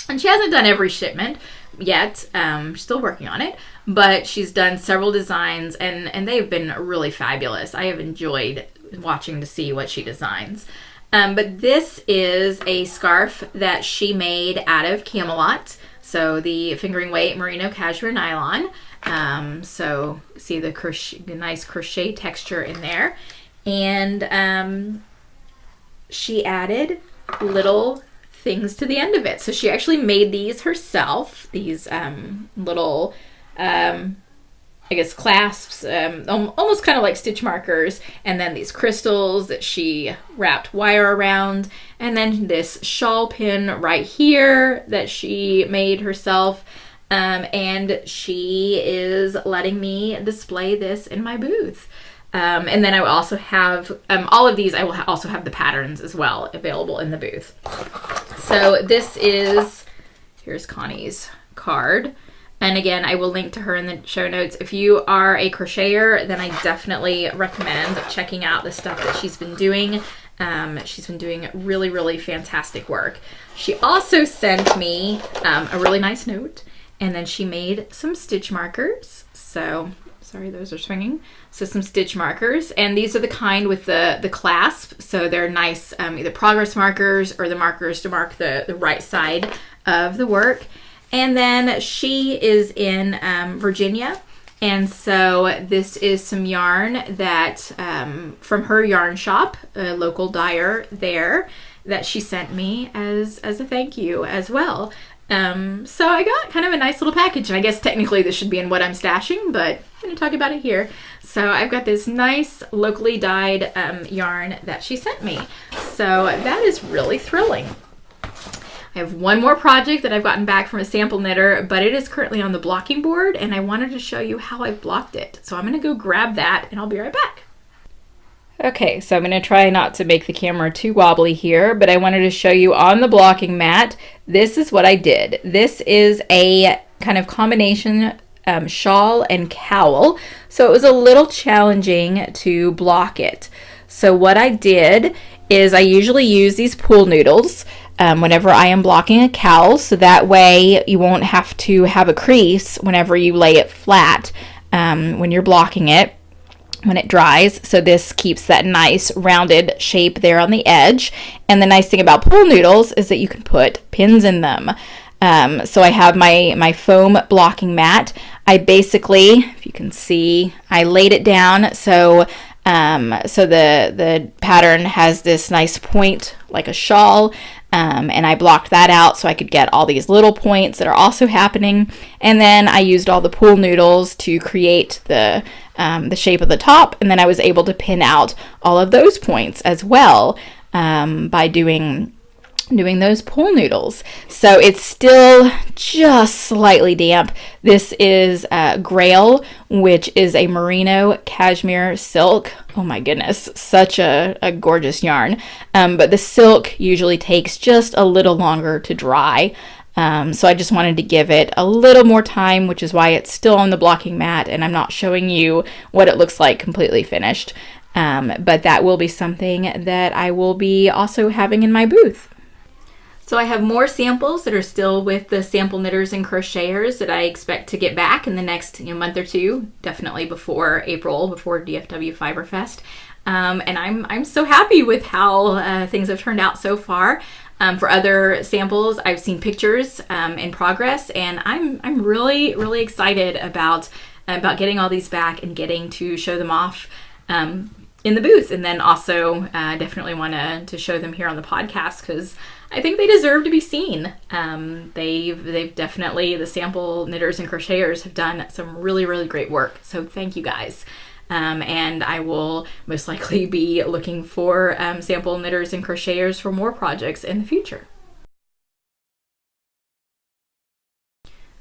And she hasn't done every shipment yet. She's still working on it, but she's done several designs, and they've been really fabulous. I have enjoyed watching to see what she designs. But this is a scarf that she made out of Camelot. So the fingering weight merino cashmere nylon. So see the nice crochet texture in there. And she added little things to the end of it. So she actually made these herself. These little, I guess, clasps, almost kind of like stitch markers. And then these crystals that she wrapped wire around. And then this shawl pin right here that she made herself. And she is letting me display this in my booth. And then I will also have, all of these, I will also have the patterns as well available in the booth. So this is, here's Connie's card. And again, I will link to her in the show notes. If you are a crocheter, then I definitely recommend checking out the stuff that she's been doing. She's been doing really, really fantastic work. She also sent me a really nice note, and then she made some stitch markers. So, sorry, those are swinging. So some stitch markers, and these are the kind with the clasp. So they're nice, either progress markers or the markers to mark the right side of the work. And then she is in Virginia, and so this is some yarn that from her yarn shop, a local dyer there, that she sent me as a thank you as well. So I got kind of a nice little package, and I guess technically this should be in what I'm stashing, but I'm going to talk about it here. So I've got this nice locally dyed yarn that she sent me. So that is really thrilling. I have one more project that I've gotten back from a sample knitter, but it is currently on the blocking board, and I wanted to show you how I've blocked it. So I'm going to go grab that, and I'll be right back. Okay, so I'm going to try not to make the camera too wobbly here, but I wanted to show you on the blocking mat, this is what I did. This is a kind of combination shawl and cowl, so it was a little challenging to block it. So what I did is I usually use these pool noodles whenever I am blocking a cowl, so that way you won't have to have a crease whenever you lay it flat when you're blocking it when it dries. So this keeps that nice rounded shape there on the edge. And the nice thing about pool noodles is that you can put pins in them. So I have my foam blocking mat. I basically, if you can see, I laid it down so the pattern has this nice point like a shawl, and I blocked that out so I could get all these little points that are also happening. And then I used all the pool noodles to create the shape of the top, and then I was able to pin out all of those points as well by doing those pool noodles. So it's still just slightly damp. This is Grail, which is a merino cashmere silk. Oh my goodness, such a gorgeous yarn. But the silk usually takes just a little longer to dry. So I just wanted to give it a little more time, which is why it's still on the blocking mat, and I'm not showing you what it looks like completely finished. But that will be something that I will be also having in my booth. So I have more samples that are still with the sample knitters and crocheters that I expect to get back in the next month or two, definitely before April, before DFW Fiber Fest. And I'm so happy with how things have turned out so far. For other samples, I've seen pictures in progress, and I'm really, really excited about getting all these back and getting to show them off in the booth, and then also definitely want to show them here on the podcast because I think they deserve to be seen. They've definitely, the sample knitters and crocheters have done some really, really great work. So thank you guys. And I will most likely be looking for sample knitters and crocheters for more projects in the future.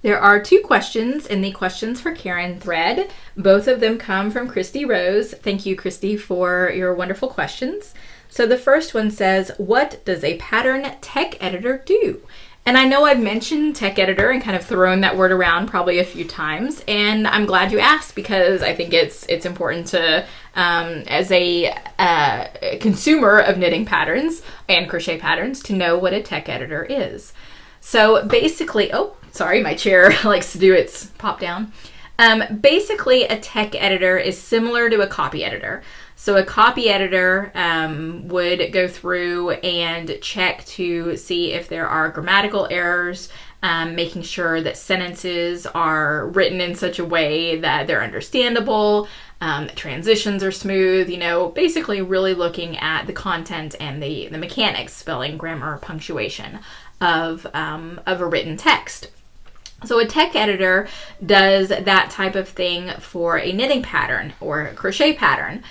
There are two questions in the Questions for Karen thread. Both of them come from Christy Rose. Thank you, Christy, for your wonderful questions. So the first one says, what does a pattern tech editor do? And I know I've mentioned tech editor and kind of thrown that word around probably a few times, and I'm glad you asked because I think it's important to, as a consumer of knitting patterns and crochet patterns, to know what a tech editor is. So basically, oh, sorry, my chair likes to do its pop down. Basically, a tech editor is similar to a copy editor. So a copy editor would go through and check to see if there are grammatical errors, making sure that sentences are written in such a way that they're understandable, that transitions are smooth, basically really looking at the content and the mechanics, spelling, grammar, punctuation of a written text. So a tech editor does that type of thing for a knitting pattern or a crochet pattern.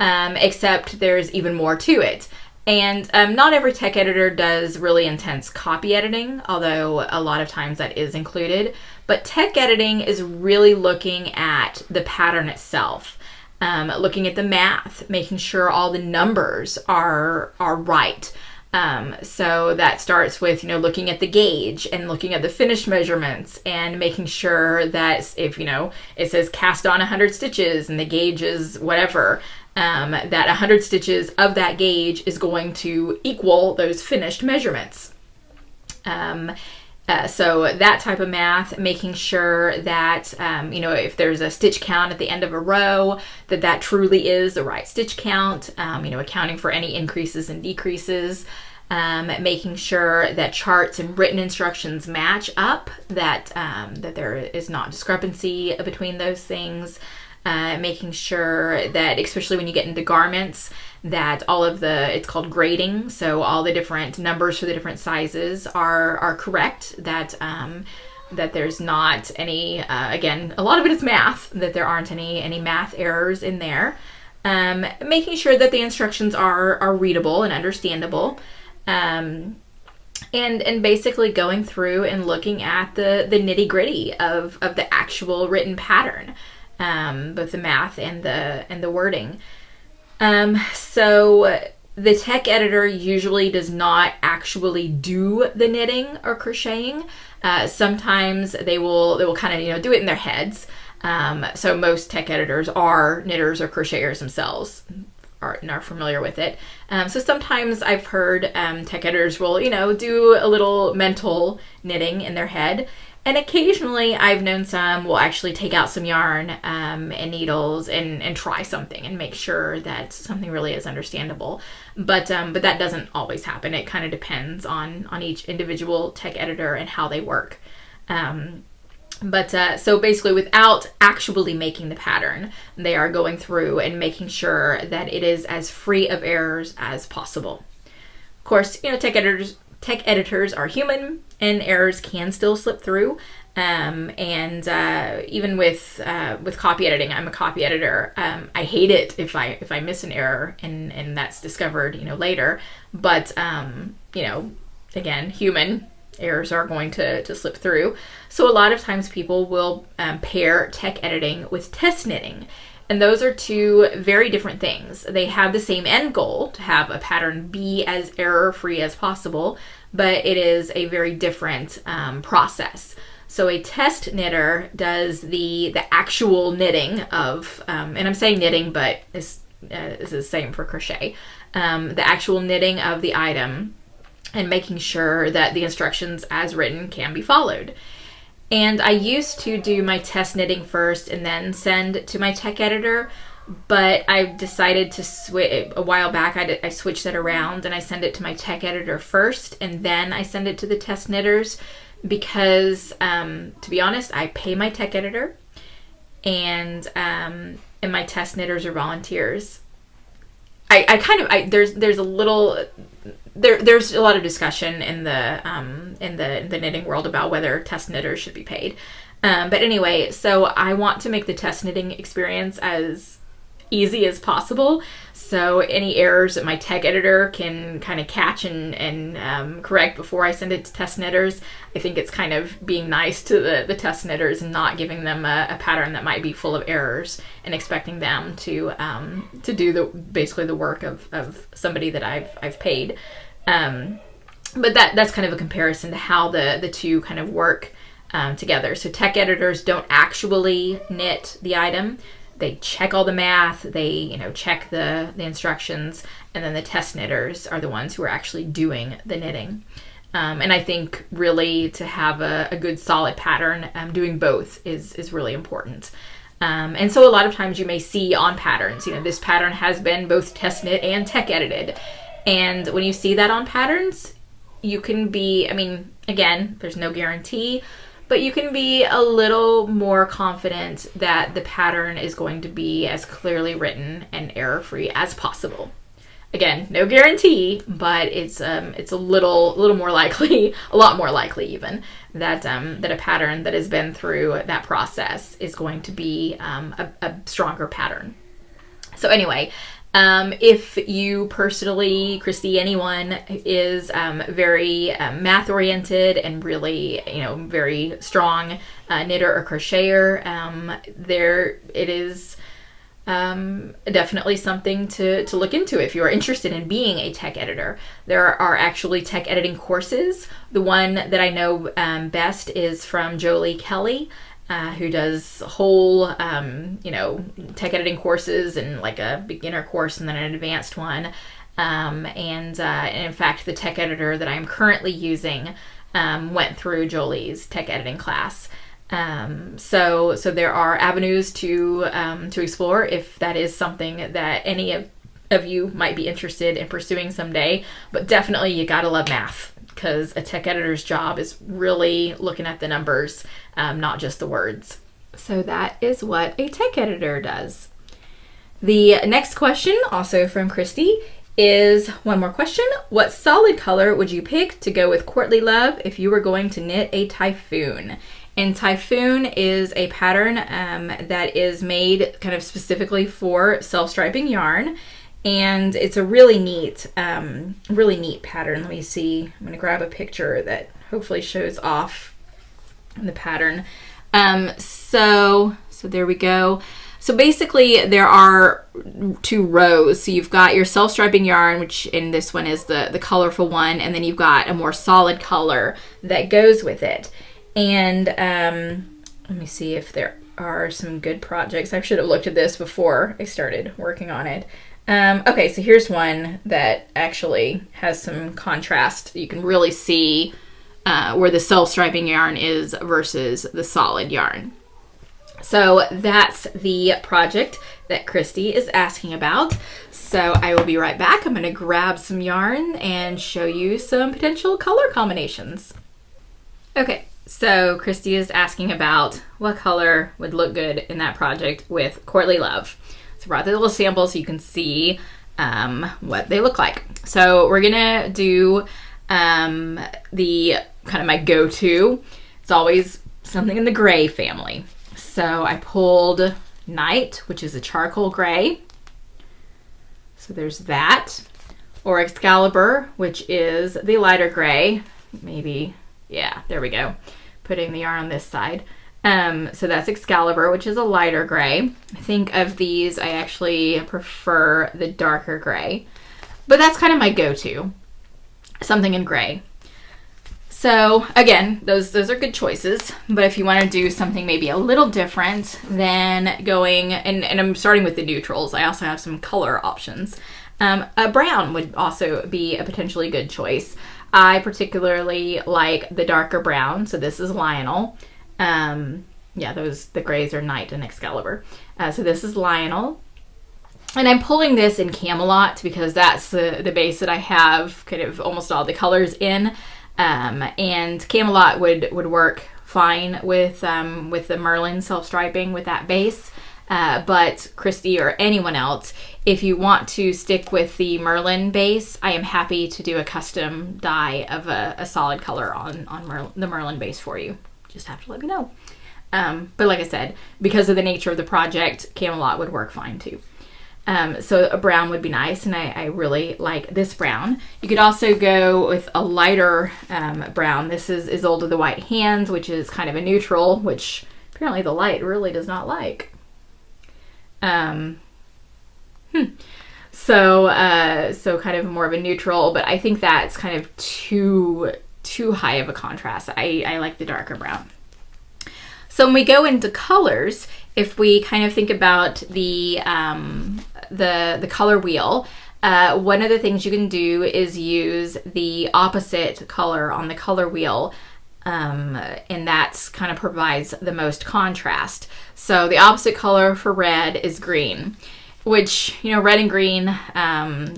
Except there's even more to it. And not every tech editor does really intense copy editing, although a lot of times that is included. But tech editing is really looking at the pattern itself, looking at the math, making sure all the numbers are right. So that starts with, looking at the gauge and looking at the finished measurements and making sure that if, it says cast on 100 stitches and the gauge is whatever, that 100 stitches of that gauge is going to equal those finished measurements. So that type of math, making sure that, if there's a stitch count at the end of a row, that truly is the right stitch count, accounting for any increases and decreases, making sure that charts and written instructions match up, that there is not discrepancy between those things, making sure that, especially when you get into garments, that all of it's called grading, so all the different numbers for the different sizes are correct, that there's not any, again, a lot of it is math, that there aren't any math errors in there, making sure that the instructions are readable and understandable, and basically going through and looking at the nitty-gritty of the actual written pattern, both the math and the wording. So the tech editor usually does not actually do the knitting or crocheting. Sometimes they will kind of, do it in their heads. So most tech editors are knitters or crocheters themselves, are familiar with it. So sometimes I've heard tech editors will, do a little mental knitting in their head. And occasionally I've known some will actually take out some yarn and needles and try something and make sure that something really is understandable. But that doesn't always happen. It kind of depends on each individual tech editor and how they work. So basically, without actually making the pattern, they are going through and making sure that it is as free of errors as possible. Of course, tech editors are human, and errors can still slip through. Even with copy editing, I'm a copy editor. I hate it if I miss an error and that's discovered, later. But again, human errors are going to slip through. So a lot of times people will pair tech editing with test knitting. And those are two very different things. They have the same end goal, to have a pattern be as error-free as possible, but it is a very different process. So a test knitter does the actual knitting of, and I'm saying knitting, but it's the same for crochet, the actual knitting of the item and making sure that the instructions as written can be followed. And I used to do my test knitting first and then send to my tech editor, but I decided to switch a while back. I switched that around and I send it to my tech editor first and then I send it to the test knitters because, to be honest, I pay my tech editor and my test knitters are volunteers. There's a little. There's a lot of discussion in the knitting world about whether test knitters should be paid. But anyway, so I want to make the test knitting experience as easy as possible. So any errors that my tech editor can kind of catch and correct before I send it to test knitters, I think it's kind of being nice to the test knitters and not giving them a pattern that might be full of errors and expecting them to do basically the work of somebody that I've paid. But that's kind of a comparison to how the two kind of work together. So tech editors don't actually knit the item. They check all the math, they check the instructions, and then the test knitters are the ones who are actually doing the knitting. And I think really to have a good solid pattern, doing both is really important. And so a lot of times you may see on patterns, this pattern has been both test knit and tech edited. And when you see that on patterns, you can be, again, there's no guarantee, but you can be a little more confident that the pattern is going to be as clearly written and error-free as possible. Again, no guarantee, but it's a little more likely, a lot more likely even, that a pattern that has been through that process is going to be a stronger pattern. So anyway, if you personally, Christy, anyone is very math-oriented and really, very strong knitter or crocheter, there it is definitely something to look into if you are interested in being a tech editor. There are actually tech editing courses. The one that I know best is from Jolie Kelly, who does whole, tech editing courses, and like a beginner course and then an advanced one. And in fact, the tech editor that I'm currently using went through Jolie's tech editing class. So there are avenues to explore if that is something that any of you might be interested in pursuing someday. But definitely you gotta love math, because a tech editor's job is really looking at the numbers, not just the words. So that is what a tech editor does. The next question, also from Christy, is one more question. What solid color would you pick to go with Courtly Love if you were going to knit a typhoon? And typhoon is a pattern that is made kind of specifically for self-striping yarn. And it's a really neat pattern. Let me see. I'm going to grab a picture that hopefully shows off the pattern. So there we go. So basically there are 2 rows. So you've got your self-striping yarn, which in this one is the colorful one, and then you've got a more solid color that goes with it. And let me see if there are some good projects. I should have looked at this before I started working on it. Okay, so here's one that actually has some contrast. You can really see where the self-striping yarn is versus the solid yarn. So that's the project that Christy is asking about. So I will be right back. I'm going to grab some yarn and show you some potential color combinations. Okay. So Christy is asking about what color would look good in that project with Courtly Love. So I brought the little sample so you can see what they look like. So we're gonna do the kind of my go-to. It's always something in the gray family. So I pulled Night, which is a charcoal gray. So there's that. Or Excalibur, which is the lighter gray. Maybe, yeah, there we go. Putting the yarn on this side. So that's Excalibur, which is a lighter gray. I think of these, I actually prefer the darker gray. But that's kind of my go-to. Something in gray. So again, those are good choices. But if you want to do something maybe a little different, then going, and I'm starting with the neutrals. I also have some color options. A brown would also be a potentially good choice. I particularly like the darker brown, so this is Lionel. The grays are Night and Excalibur. So this is Lionel. And I'm pulling this in Camelot because that's the base that I have kind of almost all the colors in. And Camelot would work fine with the Merlin self-striping with that base. But Christy or anyone else, if you want to stick with the Merlin base, I am happy to do a custom dye of a solid color on the Merlin base for you. Just have to let me know. But like I said, because of the nature of the project, Camelot would work fine too. So a brown would be nice, and I really like this brown. You could also go with a lighter brown. This is Isolde the White Hands, which is kind of a neutral, which apparently the light really does not like. So kind of more of a neutral, but I think that's kind of too high of a contrast. I like the darker brown. So when we go into colors, if we kind of think about the color wheel, one of the things you can do is use the opposite color on the color wheel, and that's kind of provides the most contrast. So the opposite color for red is green, which, red and green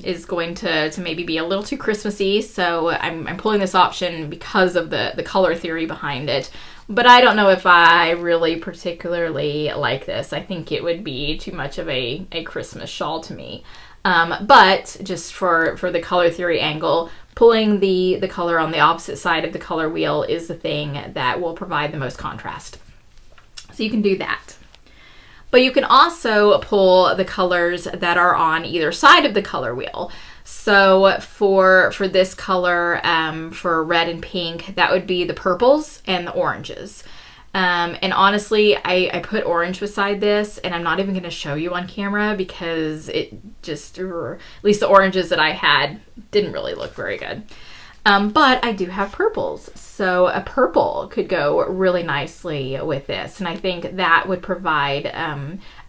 is going to maybe be a little too Christmassy. So I'm pulling this option because of the color theory behind it. But I don't know if I really particularly like this. I think it would be too much of a Christmas shawl to me. But just for the color theory angle, pulling the color on the opposite side of the color wheel is the thing that will provide the most contrast. So you can do that. But you can also pull the colors that are on either side of the color wheel. So for this color, for red and pink, that would be the purples and the oranges. And honestly, I put orange beside this, and I'm not even going to show you on camera because it just, at least the oranges that I had didn't really look very good. But I do have purples, so a purple could go really nicely with this, and I think that would provide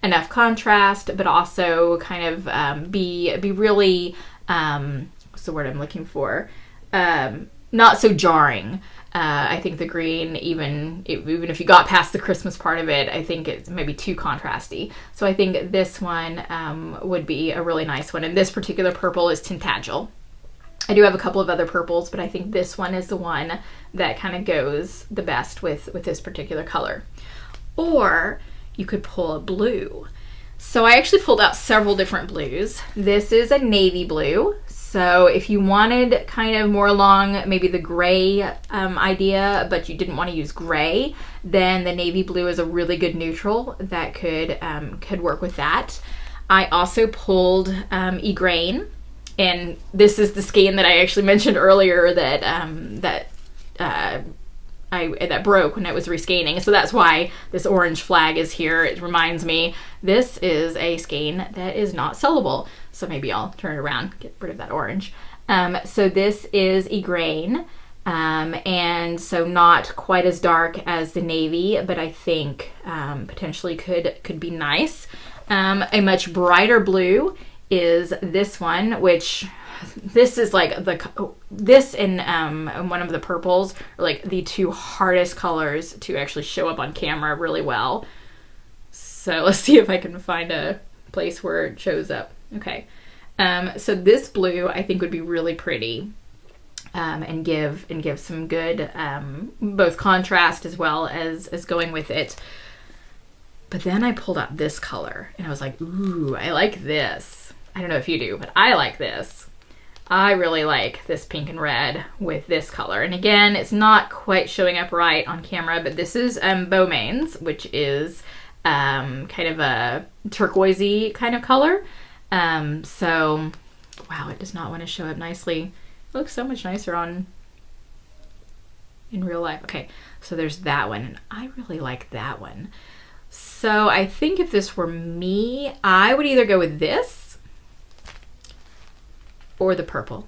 enough contrast, but also kind of be really, what's the word I'm looking for? Not so jarring. I think the green, even if you got past the Christmas part of it, I think it's maybe too contrasty. So I think this one would be a really nice one. And this particular purple is Tintagel. I do have a couple of other purples, but I think this one is the one that kind of goes the best with this particular color. Or you could pull a blue. So I actually pulled out several different blues. This is a navy blue. So if you wanted kind of more along maybe the gray idea, but you didn't want to use gray, then the navy blue is a really good neutral that could work with that. I also pulled E-Grain, and this is the skein that I actually mentioned earlier that broke when I was reskeining. So that's why this orange flag is here. It reminds me this is a skein that is not sellable. So maybe I'll turn it around, get rid of that orange. So this is E-Grain, and so not quite as dark as the navy, but I think potentially could be nice. A much brighter blue is this one, which this is like this and one of the purples are like the two hardest colors to actually show up on camera really well. So let's see if I can find a place where it shows up. Okay, so this blue I think would be really pretty and give some good both contrast as well as going with it. But then I pulled out this color and I was like, ooh, I like this. I don't know if you do, but I like this. I really like this pink and red with this color. And again, it's not quite showing up right on camera, but this is Beaumains, which is kind of a turquoisey kind of color. So, wow, it does not want to show up nicely. It looks so much nicer in real life. Okay, so there's that one, and I really like that one. So I think if this were me, I would either go with this or the purple.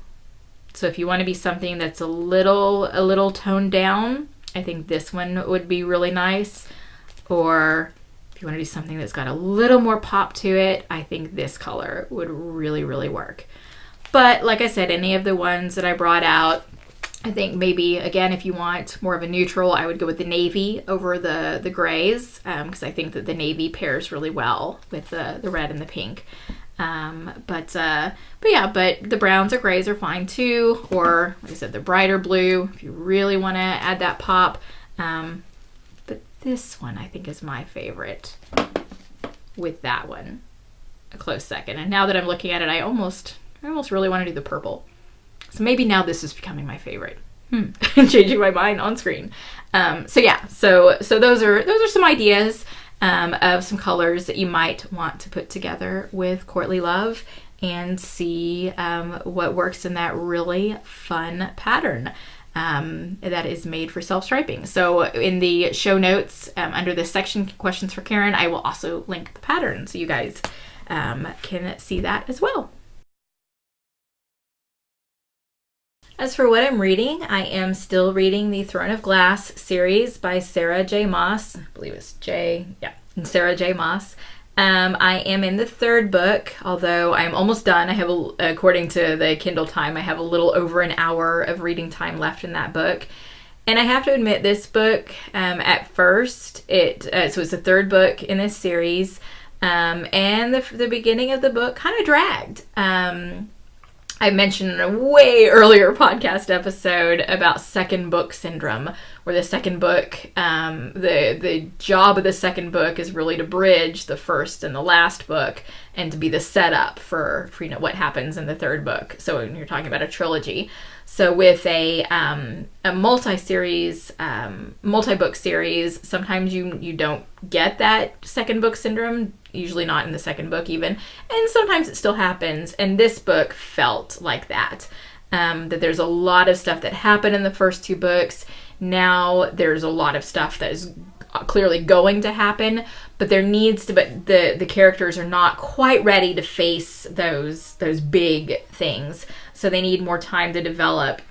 So if you want to be something that's a little toned down, I think this one would be really nice. Or if you want to do something that's got a little more pop to it, I think this color would really, really work. But like I said, any of the ones that I brought out, I think maybe, again, if you want more of a neutral, I would go with the navy over the grays, because I think that the navy pairs really well with the red and the pink. But the browns or grays are fine too, or like I said, the brighter blue if you really want to add that pop. But this one I think is my favorite with that one a close second. And now that I'm looking at it, I almost really want to do the purple. So maybe now this is becoming my favorite. Changing my mind on screen. So those are some ideas of some colors that you might want to put together with Courtly Love and see what works in that really fun pattern that is made for self-striping. So in the show notes under this section, questions for Karen, I will also link the pattern so you guys can see that as well. As for what I'm reading, I am still reading the Throne of Glass series by Sarah J. Maas. I believe it's Sarah J. Maas. I am in the third book, although I'm almost done. I have, according to the Kindle time, I have a little over an hour of reading time left in that book. And I have to admit, this book, at first, so it's the third book in this series, and the beginning of the book kind of dragged. I mentioned in a way earlier podcast episode about second book syndrome, where the second book, the job of the second book is really to bridge the first and the last book and to be the setup for what happens in the third book. So when you're talking about a trilogy. So with a multi-book series, sometimes you don't get that second book syndrome, usually not in the second book even, and sometimes it still happens, and this book felt like that. That there's a lot of stuff that happened in the first two books. Now there's a lot of stuff that is clearly going to happen, but the characters are not quite ready to face those big things, so they need more time to develop.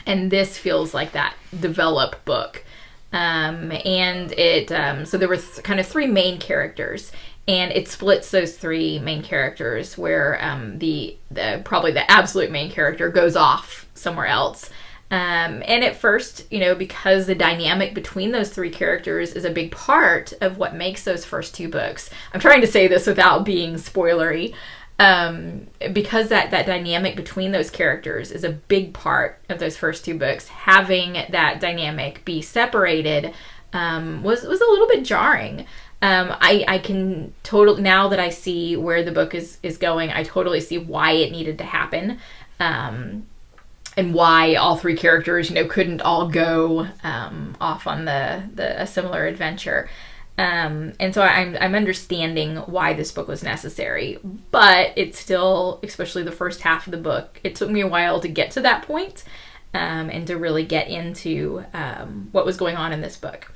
And this feels like that develop book. And it so there were kind of three main characters, and it splits those three main characters where the probably the absolute main character goes off somewhere else. And at first, because the dynamic between those three characters is a big part of what makes those first two books. I'm trying to say this without being spoilery. Because that dynamic between those characters is a big part of those first two books, having that dynamic be separated was a little bit jarring. I can totally, now that I see where the book is going, I totally see why it needed to happen, and why all three characters, couldn't all go off on a similar adventure. And so I'm understanding why this book was necessary, but it's still, especially the first half of the book, it took me a while to get to that point, and to really get into what was going on in this book.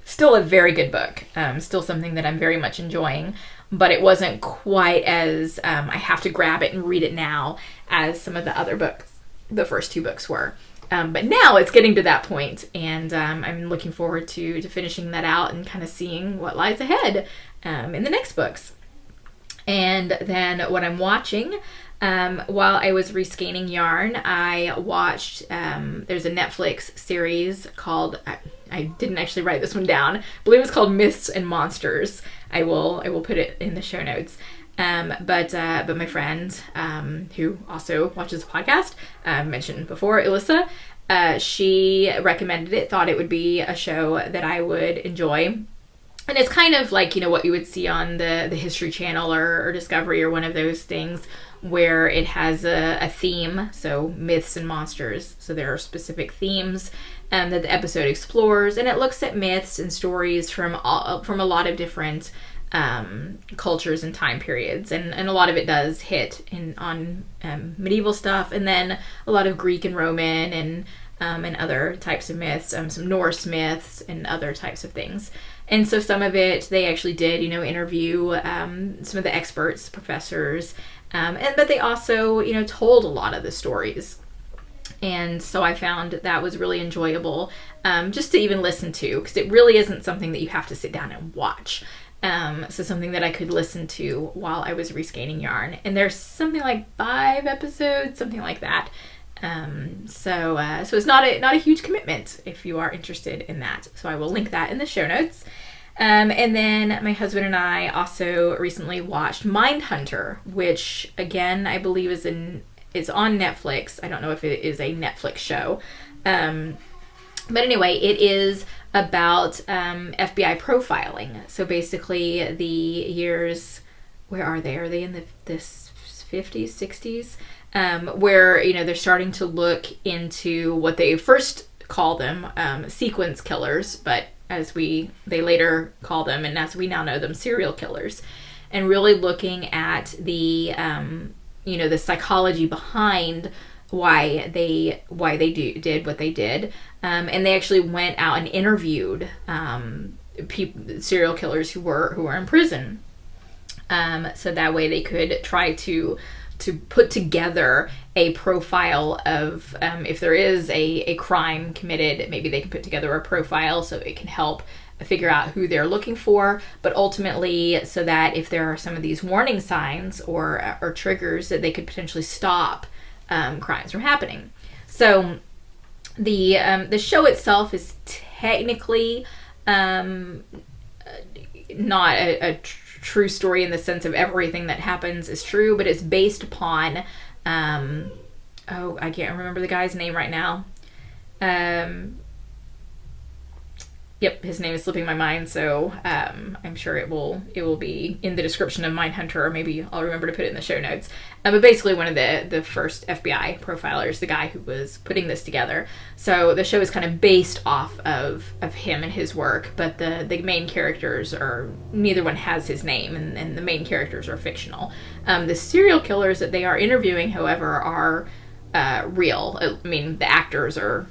Still a very good book, still something that I'm very much enjoying, but it wasn't quite as, I have to grab it and read it now as some of the other books, the first two books were. But now it's getting to that point, and I'm looking forward to finishing that out and kind of seeing what lies ahead in the next books. And then what I'm watching, while I was rescanning yarn, I watched, there's a Netflix series called, I didn't actually write this one down, I believe it's called Myths and Monsters. I will put it in the show notes. But my friend, who also watches the podcast, mentioned before, Alyssa, she recommended it, thought it would be a show that I would enjoy. And it's kind of like, what you would see on the History Channel or Discovery or one of those things where it has a theme, so myths and monsters. So there are specific themes that the episode explores, and it looks at myths and stories from a lot of different cultures and time periods, and a lot of it does hit on medieval stuff, and then a lot of Greek and Roman and other types of myths, some Norse myths and other types of things. And so some of it they actually did interview some of the experts, professors, but they also told a lot of the stories. And so I found that was really enjoyable, just to even listen to, because it really isn't something that you have to sit down and watch. So something that I could listen to while I was rescanning yarn. And there's something like 5 episodes, something like that. So it's not a huge commitment if you are interested in that. So I will link that in the show notes. And then my husband and I also recently watched Mindhunter, which again I believe is on Netflix. I don't know if it is a Netflix show. But anyway, it is about FBI profiling. So basically the years, where are they? Are they in the 50s, 60s? Where, they're starting to look into what they first call them sequence killers, but they later call them, and as we now know them, serial killers. And really looking at the, the psychology behind why they did what they did, and they actually went out and interviewed serial killers who were in prison, so that way they could try to put together a profile of if there is a crime committed, maybe they can put together a profile so it can help figure out who they're looking for, but ultimately so that if there are some of these warning signs or triggers, that they could potentially stop crimes from happening. So the show itself is technically not a true story in the sense of everything that happens is true, but it's based upon I can't remember the guy's name right now. Yep, his name is slipping my mind, so I'm sure it will be in the description of Mindhunter, or maybe I'll remember to put it in the show notes. But basically one of the first FBI profilers, the guy who was putting this together. So the show is kind of based off of him and his work, but the main characters neither one has his name, and the main characters are fictional. The serial killers that they are interviewing, however, are real. I mean, the actors they're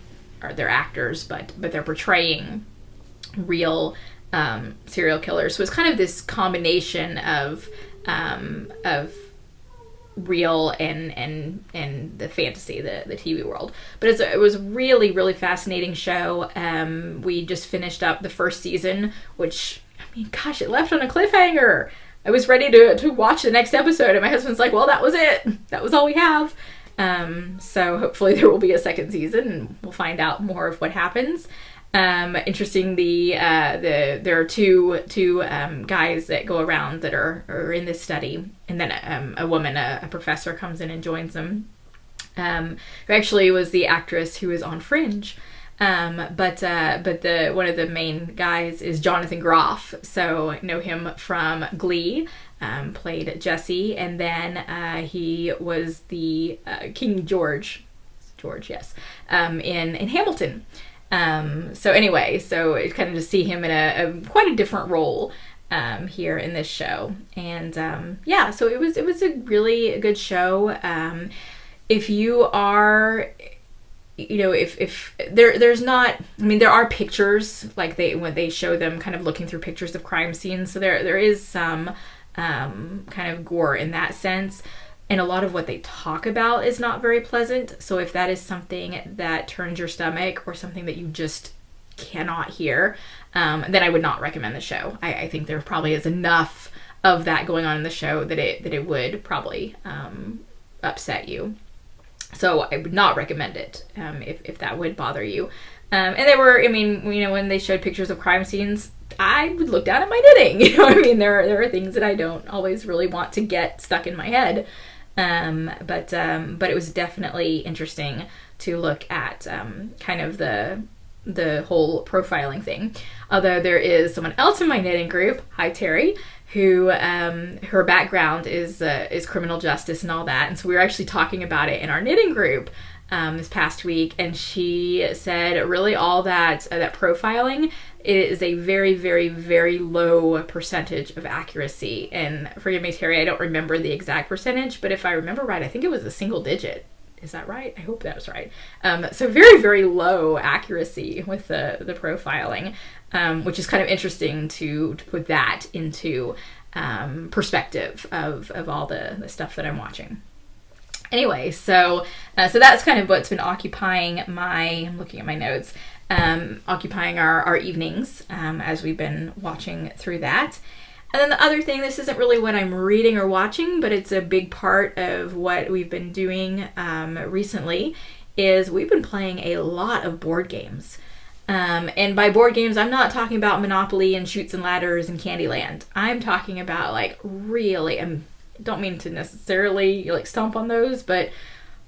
actors, but they're portraying real serial killers. So it's kind of this combination of real and the fantasy, the TV world. But it was really, really fascinating show. We just finished up the first season, which, I mean, gosh, it left on a cliffhanger. I was ready to watch the next episode, and my husband's like, well, that was it. That was all we have. So hopefully there will be a second season, and we'll find out more of what happens. Interesting, there are two guys that go around that are in this study, and then a woman, a professor, comes in and joins them, who actually was the actress who was on Fringe. But the one of the main guys is Jonathan Groff, so I know him from Glee, played Jesse, and then he was the King George, yes, in Hamilton. So anyway, so it's kind of to see him in a quite a different role here in this show, and yeah, so it was a really good show. If you are, you know, if there's not, I mean, there are pictures, like when they show them kind of looking through pictures of crime scenes, so there is some kind of gore in that sense. And a lot of what they talk about is not very pleasant. So if that is something that turns your stomach, or something that you just cannot hear, then I would not recommend the show. I think there probably is enough of that going on in the show that it would probably upset you. So I would not recommend it if that would bother you. And they were, I mean, you know, when they showed pictures of crime scenes, I would look down at my knitting. You know what I mean? There are things that I don't always really want to get stuck in my head. But it was definitely interesting to look at kind of the whole profiling thing. Although there is someone else in my knitting group, hi Terry, who her background is criminal justice and all that, and so we were actually talking about it in our knitting group this past week, and she said really all that profiling is a very, very, very low percentage of accuracy. And forgive me, Terry, I don't remember the exact percentage, but if I remember right, I think it was a single digit. Is that right? I hope that was right. So very, very low accuracy with the profiling, which is kind of interesting to put that into perspective of all the stuff that I'm watching. Anyway, so that's kind of what's been occupying I'm looking at my notes, occupying our evenings as we've been watching through that. And then the other thing, this isn't really what I'm reading or watching, but it's a big part of what we've been doing recently, is we've been playing a lot of board games. And by board games, I'm not talking about Monopoly and Chutes and Ladders and Candyland. I'm talking about like really, I don't mean to necessarily like stomp on those, but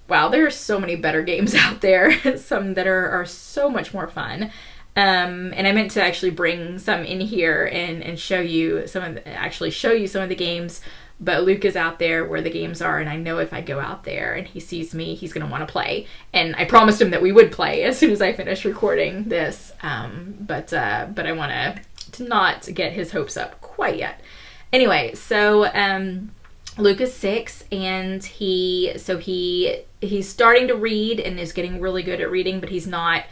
wow, there are so many better games out there. Some that are so much more fun. And I meant to actually bring some in here and show you some of the games, but Luke is out there where the games are, and I know if I go out there and he sees me, he's going to want to play. And I promised him that we would play as soon as I finish recording this. But I want to not get his hopes up quite yet. Anyway, so Luke is 6, and he's starting to read and is getting really good at reading, but he's not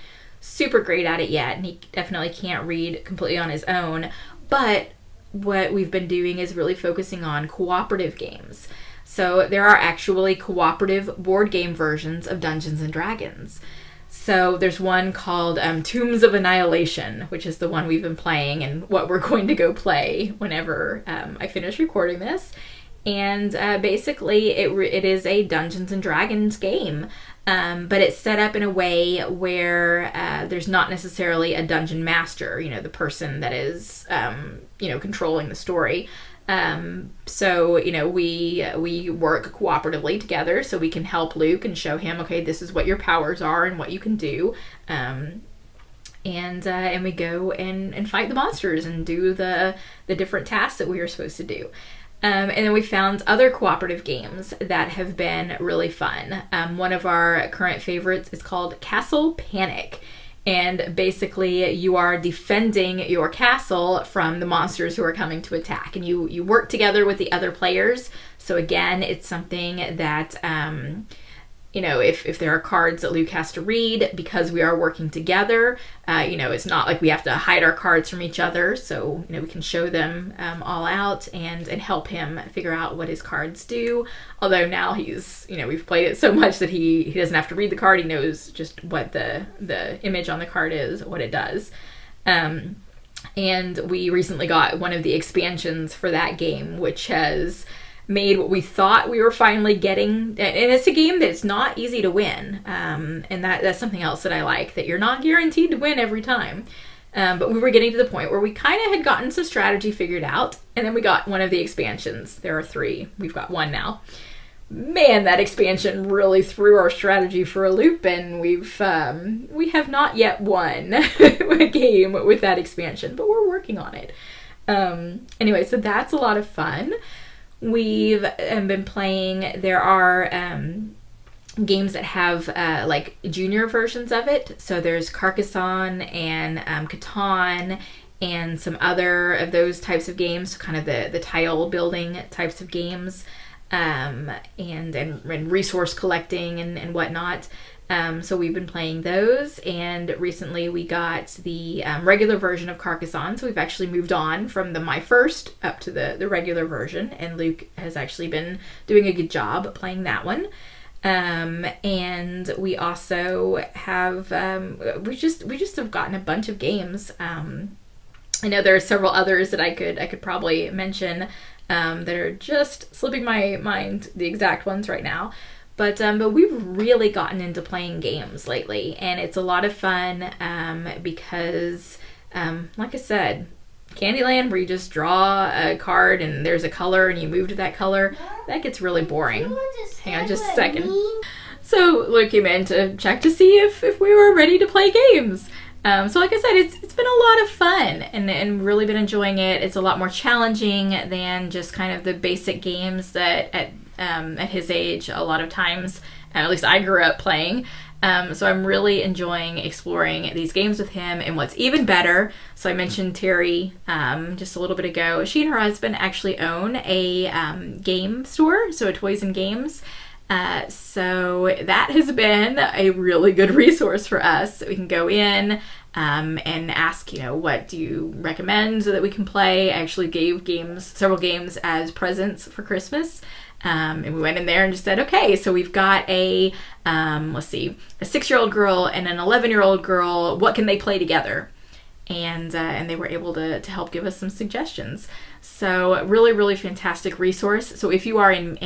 super great at it yet, and he definitely can't read completely on his own. But what we've been doing is really focusing on cooperative games. So there are actually cooperative board game versions of Dungeons and Dragons. So there's one called Tombs of Annihilation, which is the one we've been playing and what we're going to go play whenever I finish recording this. And basically it is a Dungeons and Dragons game. But it's set up in a way where there's not necessarily a dungeon master, the person that is, controlling the story. So, we work cooperatively together so we can help Luke and show him, okay, this is what your powers are and what you can do. And we go and fight the monsters and do the different tasks that we are supposed to do. And then we found other cooperative games that have been really fun. One of our current favorites is called Castle Panic. And basically you are defending your castle from the monsters who are coming to attack. And you work together with the other players. So again, it's something that you know, if there are cards that Luke has to read, because we are working together, you know, it's not like we have to hide our cards from each other. So, you know, we can show them all out and help him figure out what his cards do. Although now he's, you know, we've played it so much that he doesn't have to read the card. He knows just what the image on the card is, what it does. And we recently got one of the expansions for that game, which has made what we thought we were finally getting. And it's a game that's not easy to win. And that's something else that I like, that you're not guaranteed to win every time. But we were getting to the point where we kind of had gotten some strategy figured out. And then we got one of the expansions. There are 3. We've got 1 now. Man, that expansion really threw our strategy for a loop, and we have not yet won a game with that expansion, but we're working on it. Anyway, so that's a lot of fun. We've been playing, there are games that have like junior versions of it. So there's Carcassonne and Catan and some other of those types of games, kind of the tile building types of games. And resource collecting and whatnot. So we've been playing those, and recently we got the regular version of Carcassonne. So we've actually moved on from my first up to the regular version, and Luke has actually been doing a good job playing that one. And we also have we just have gotten a bunch of games. I know there are several others that I could probably mention. That are just slipping my mind, the exact ones right now. But we've really gotten into playing games lately, and it's a lot of fun because, like I said, Candyland, where you just draw a card and there's a color and you move to that color, that gets really boring. Hang on just a second. So Luke came in to check to see if we were ready to play games. So like I said, it's been a lot of fun and really been enjoying it. It's a lot more challenging than just kind of the basic games that at his age a lot of times, at least I grew up playing. So I'm really enjoying exploring these games with him. And what's even better, so I mentioned Terry just a little bit ago, she and her husband actually own a game store, so a toys and games. So that has been a really good resource for us. We can go in and ask, you know, what do you recommend so that we can play. I actually gave several games as presents for Christmas. And we went in there and just said, okay, so we've got a 6-year-old girl and an 11-year-old girl. What can they play together? And they were able to help give us some suggestions. So really, really fantastic resource. So if you are in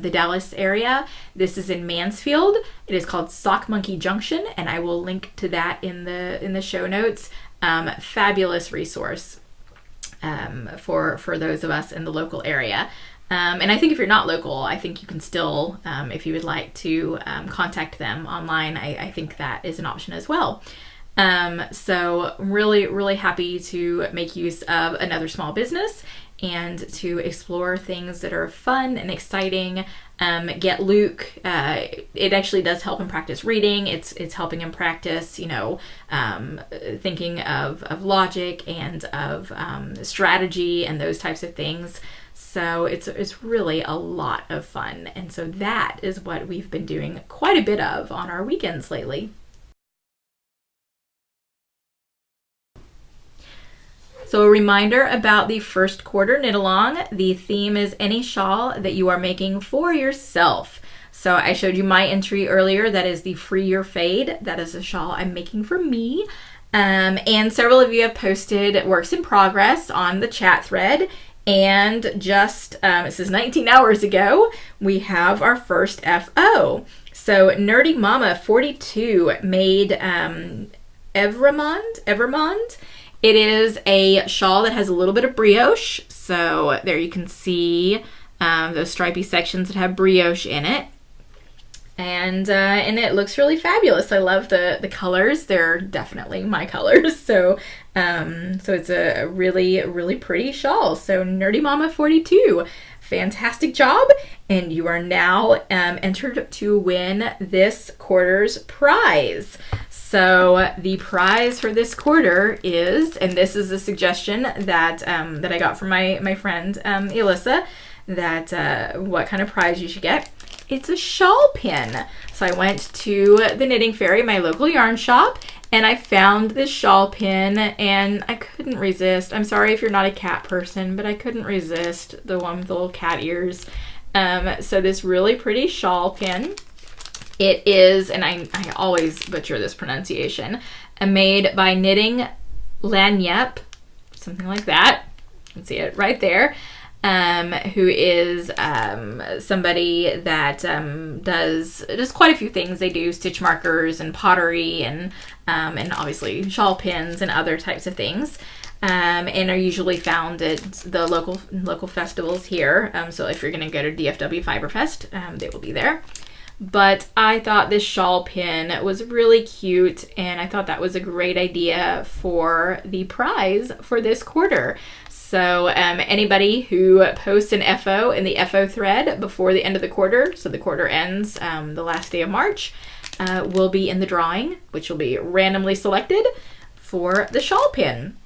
the Dallas area, this is in Mansfield. It is called Sock Monkey Junction, and I will link to that in the show notes. Fabulous resource for those of us in the local area. And I think if you're not local, I think you can still, if you would like to contact them online, I think that is an option as well. So really, really happy to make use of another small business and to explore things that are fun and exciting. Get Luke, it actually does help him practice reading. It's helping him practice, you know, thinking of logic and of strategy and those types of things. So it's really a lot of fun. And so that is what we've been doing quite a bit of on our weekends lately. So a reminder about the first quarter knit along. The theme is any shawl that you are making for yourself. So I showed you my entry earlier. That is the Free Your Fade. That is a shawl I'm making for me. And several of you have posted works in progress on the chat thread. And just, it says 19 hours ago, we have our first FO. So Nerdy Mama 42 made Evremond. It is a shawl that has a little bit of brioche. So there you can see those stripy sections that have brioche in it. And it looks really fabulous. I love the colors. They're definitely my colors. So it's a really, really pretty shawl. So Nerdy Mama 42, fantastic job. And you are now entered to win this quarter's prize. So the prize for this quarter is, and this is a suggestion that I got from my friend Elissa, that what kind of prize you should get. it's a shawl pin. So I went to the Knitting Fairy, my local yarn shop, and I found this shawl pin and I couldn't resist. I'm sorry if you're not a cat person, but I couldn't resist the one with the little cat ears. So this really pretty shawl pin. It is, and I always butcher this pronunciation, made by Knitting Lanyep, something like that. You can see it right there. Who is somebody that does quite a few things. They do stitch markers and pottery and obviously shawl pins and other types of things. And are usually found at the local festivals here. So if you're going to go to DFW Fiberfest, they will be there. But I thought this shawl pin was really cute, and I thought that was a great idea for the prize for this quarter. So anybody who posts an FO in the FO thread before the end of the quarter, so the quarter ends the last day of March, will be in the drawing, which will be randomly selected for the shawl pin.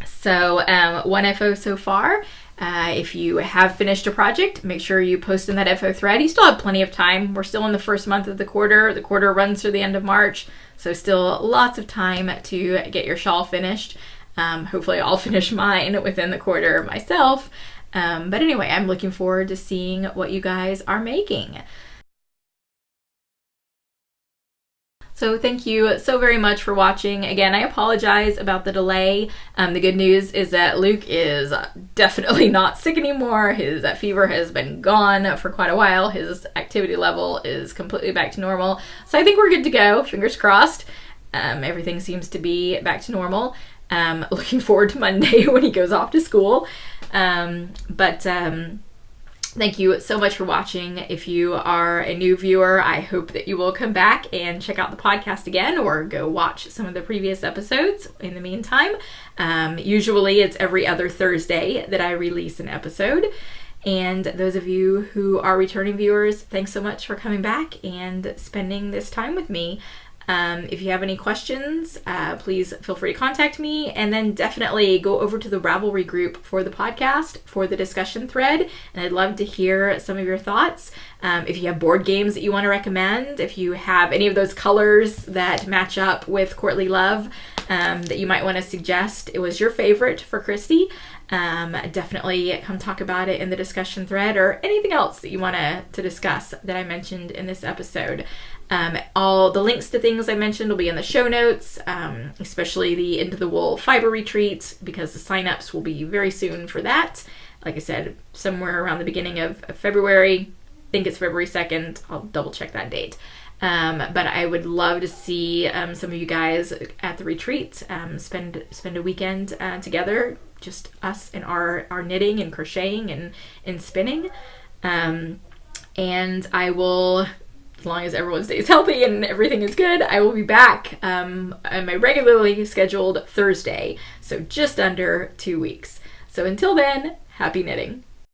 So one FO so far. If you have finished a project, make sure you post in that FO thread. You still have plenty of time. We're still in the first month of the quarter. The quarter runs through the end of March, so still lots of time to get your shawl finished. Hopefully I'll finish mine within the quarter myself. But anyway, I'm looking forward to seeing what you guys are making. So thank you so very much for watching. Again, I apologize about the delay. The good news is that Luke is definitely not sick anymore. His fever has been gone for quite a while. His activity level is completely back to normal. So I think we're good to go, fingers crossed. Everything seems to be back to normal. Looking forward to Monday when he goes off to school. Thank you so much for watching. If you are a new viewer, I hope that you will come back and check out the podcast again or go watch some of the previous episodes in the meantime. Usually it's every other Thursday that I release an episode. And those of you who are returning viewers, thanks so much for coming back and spending this time with me. If you have any questions, please feel free to contact me, and then definitely go over to the Ravelry group for the podcast, for the discussion thread, and I'd love to hear some of your thoughts. If you have board games that you want to recommend, if you have any of those colors that match up with Courtly Love that you might want to suggest, it was your favorite for Christy, definitely come talk about it in the discussion thread, or anything else that you want to discuss that I mentioned in this episode. All the links to things I mentioned will be in the show notes, especially the Into the Wool fiber retreat, because the signups will be very soon for that. Like I said, somewhere around the beginning of February. I think it's February 2nd. I'll double check that date. But I would love to see some of you guys at the retreat, spend a weekend together, just us and our knitting and crocheting and spinning. And I will, as long as everyone stays healthy and everything is good, I will be back on my regularly scheduled Thursday, so just under 2 weeks. So until then, happy knitting.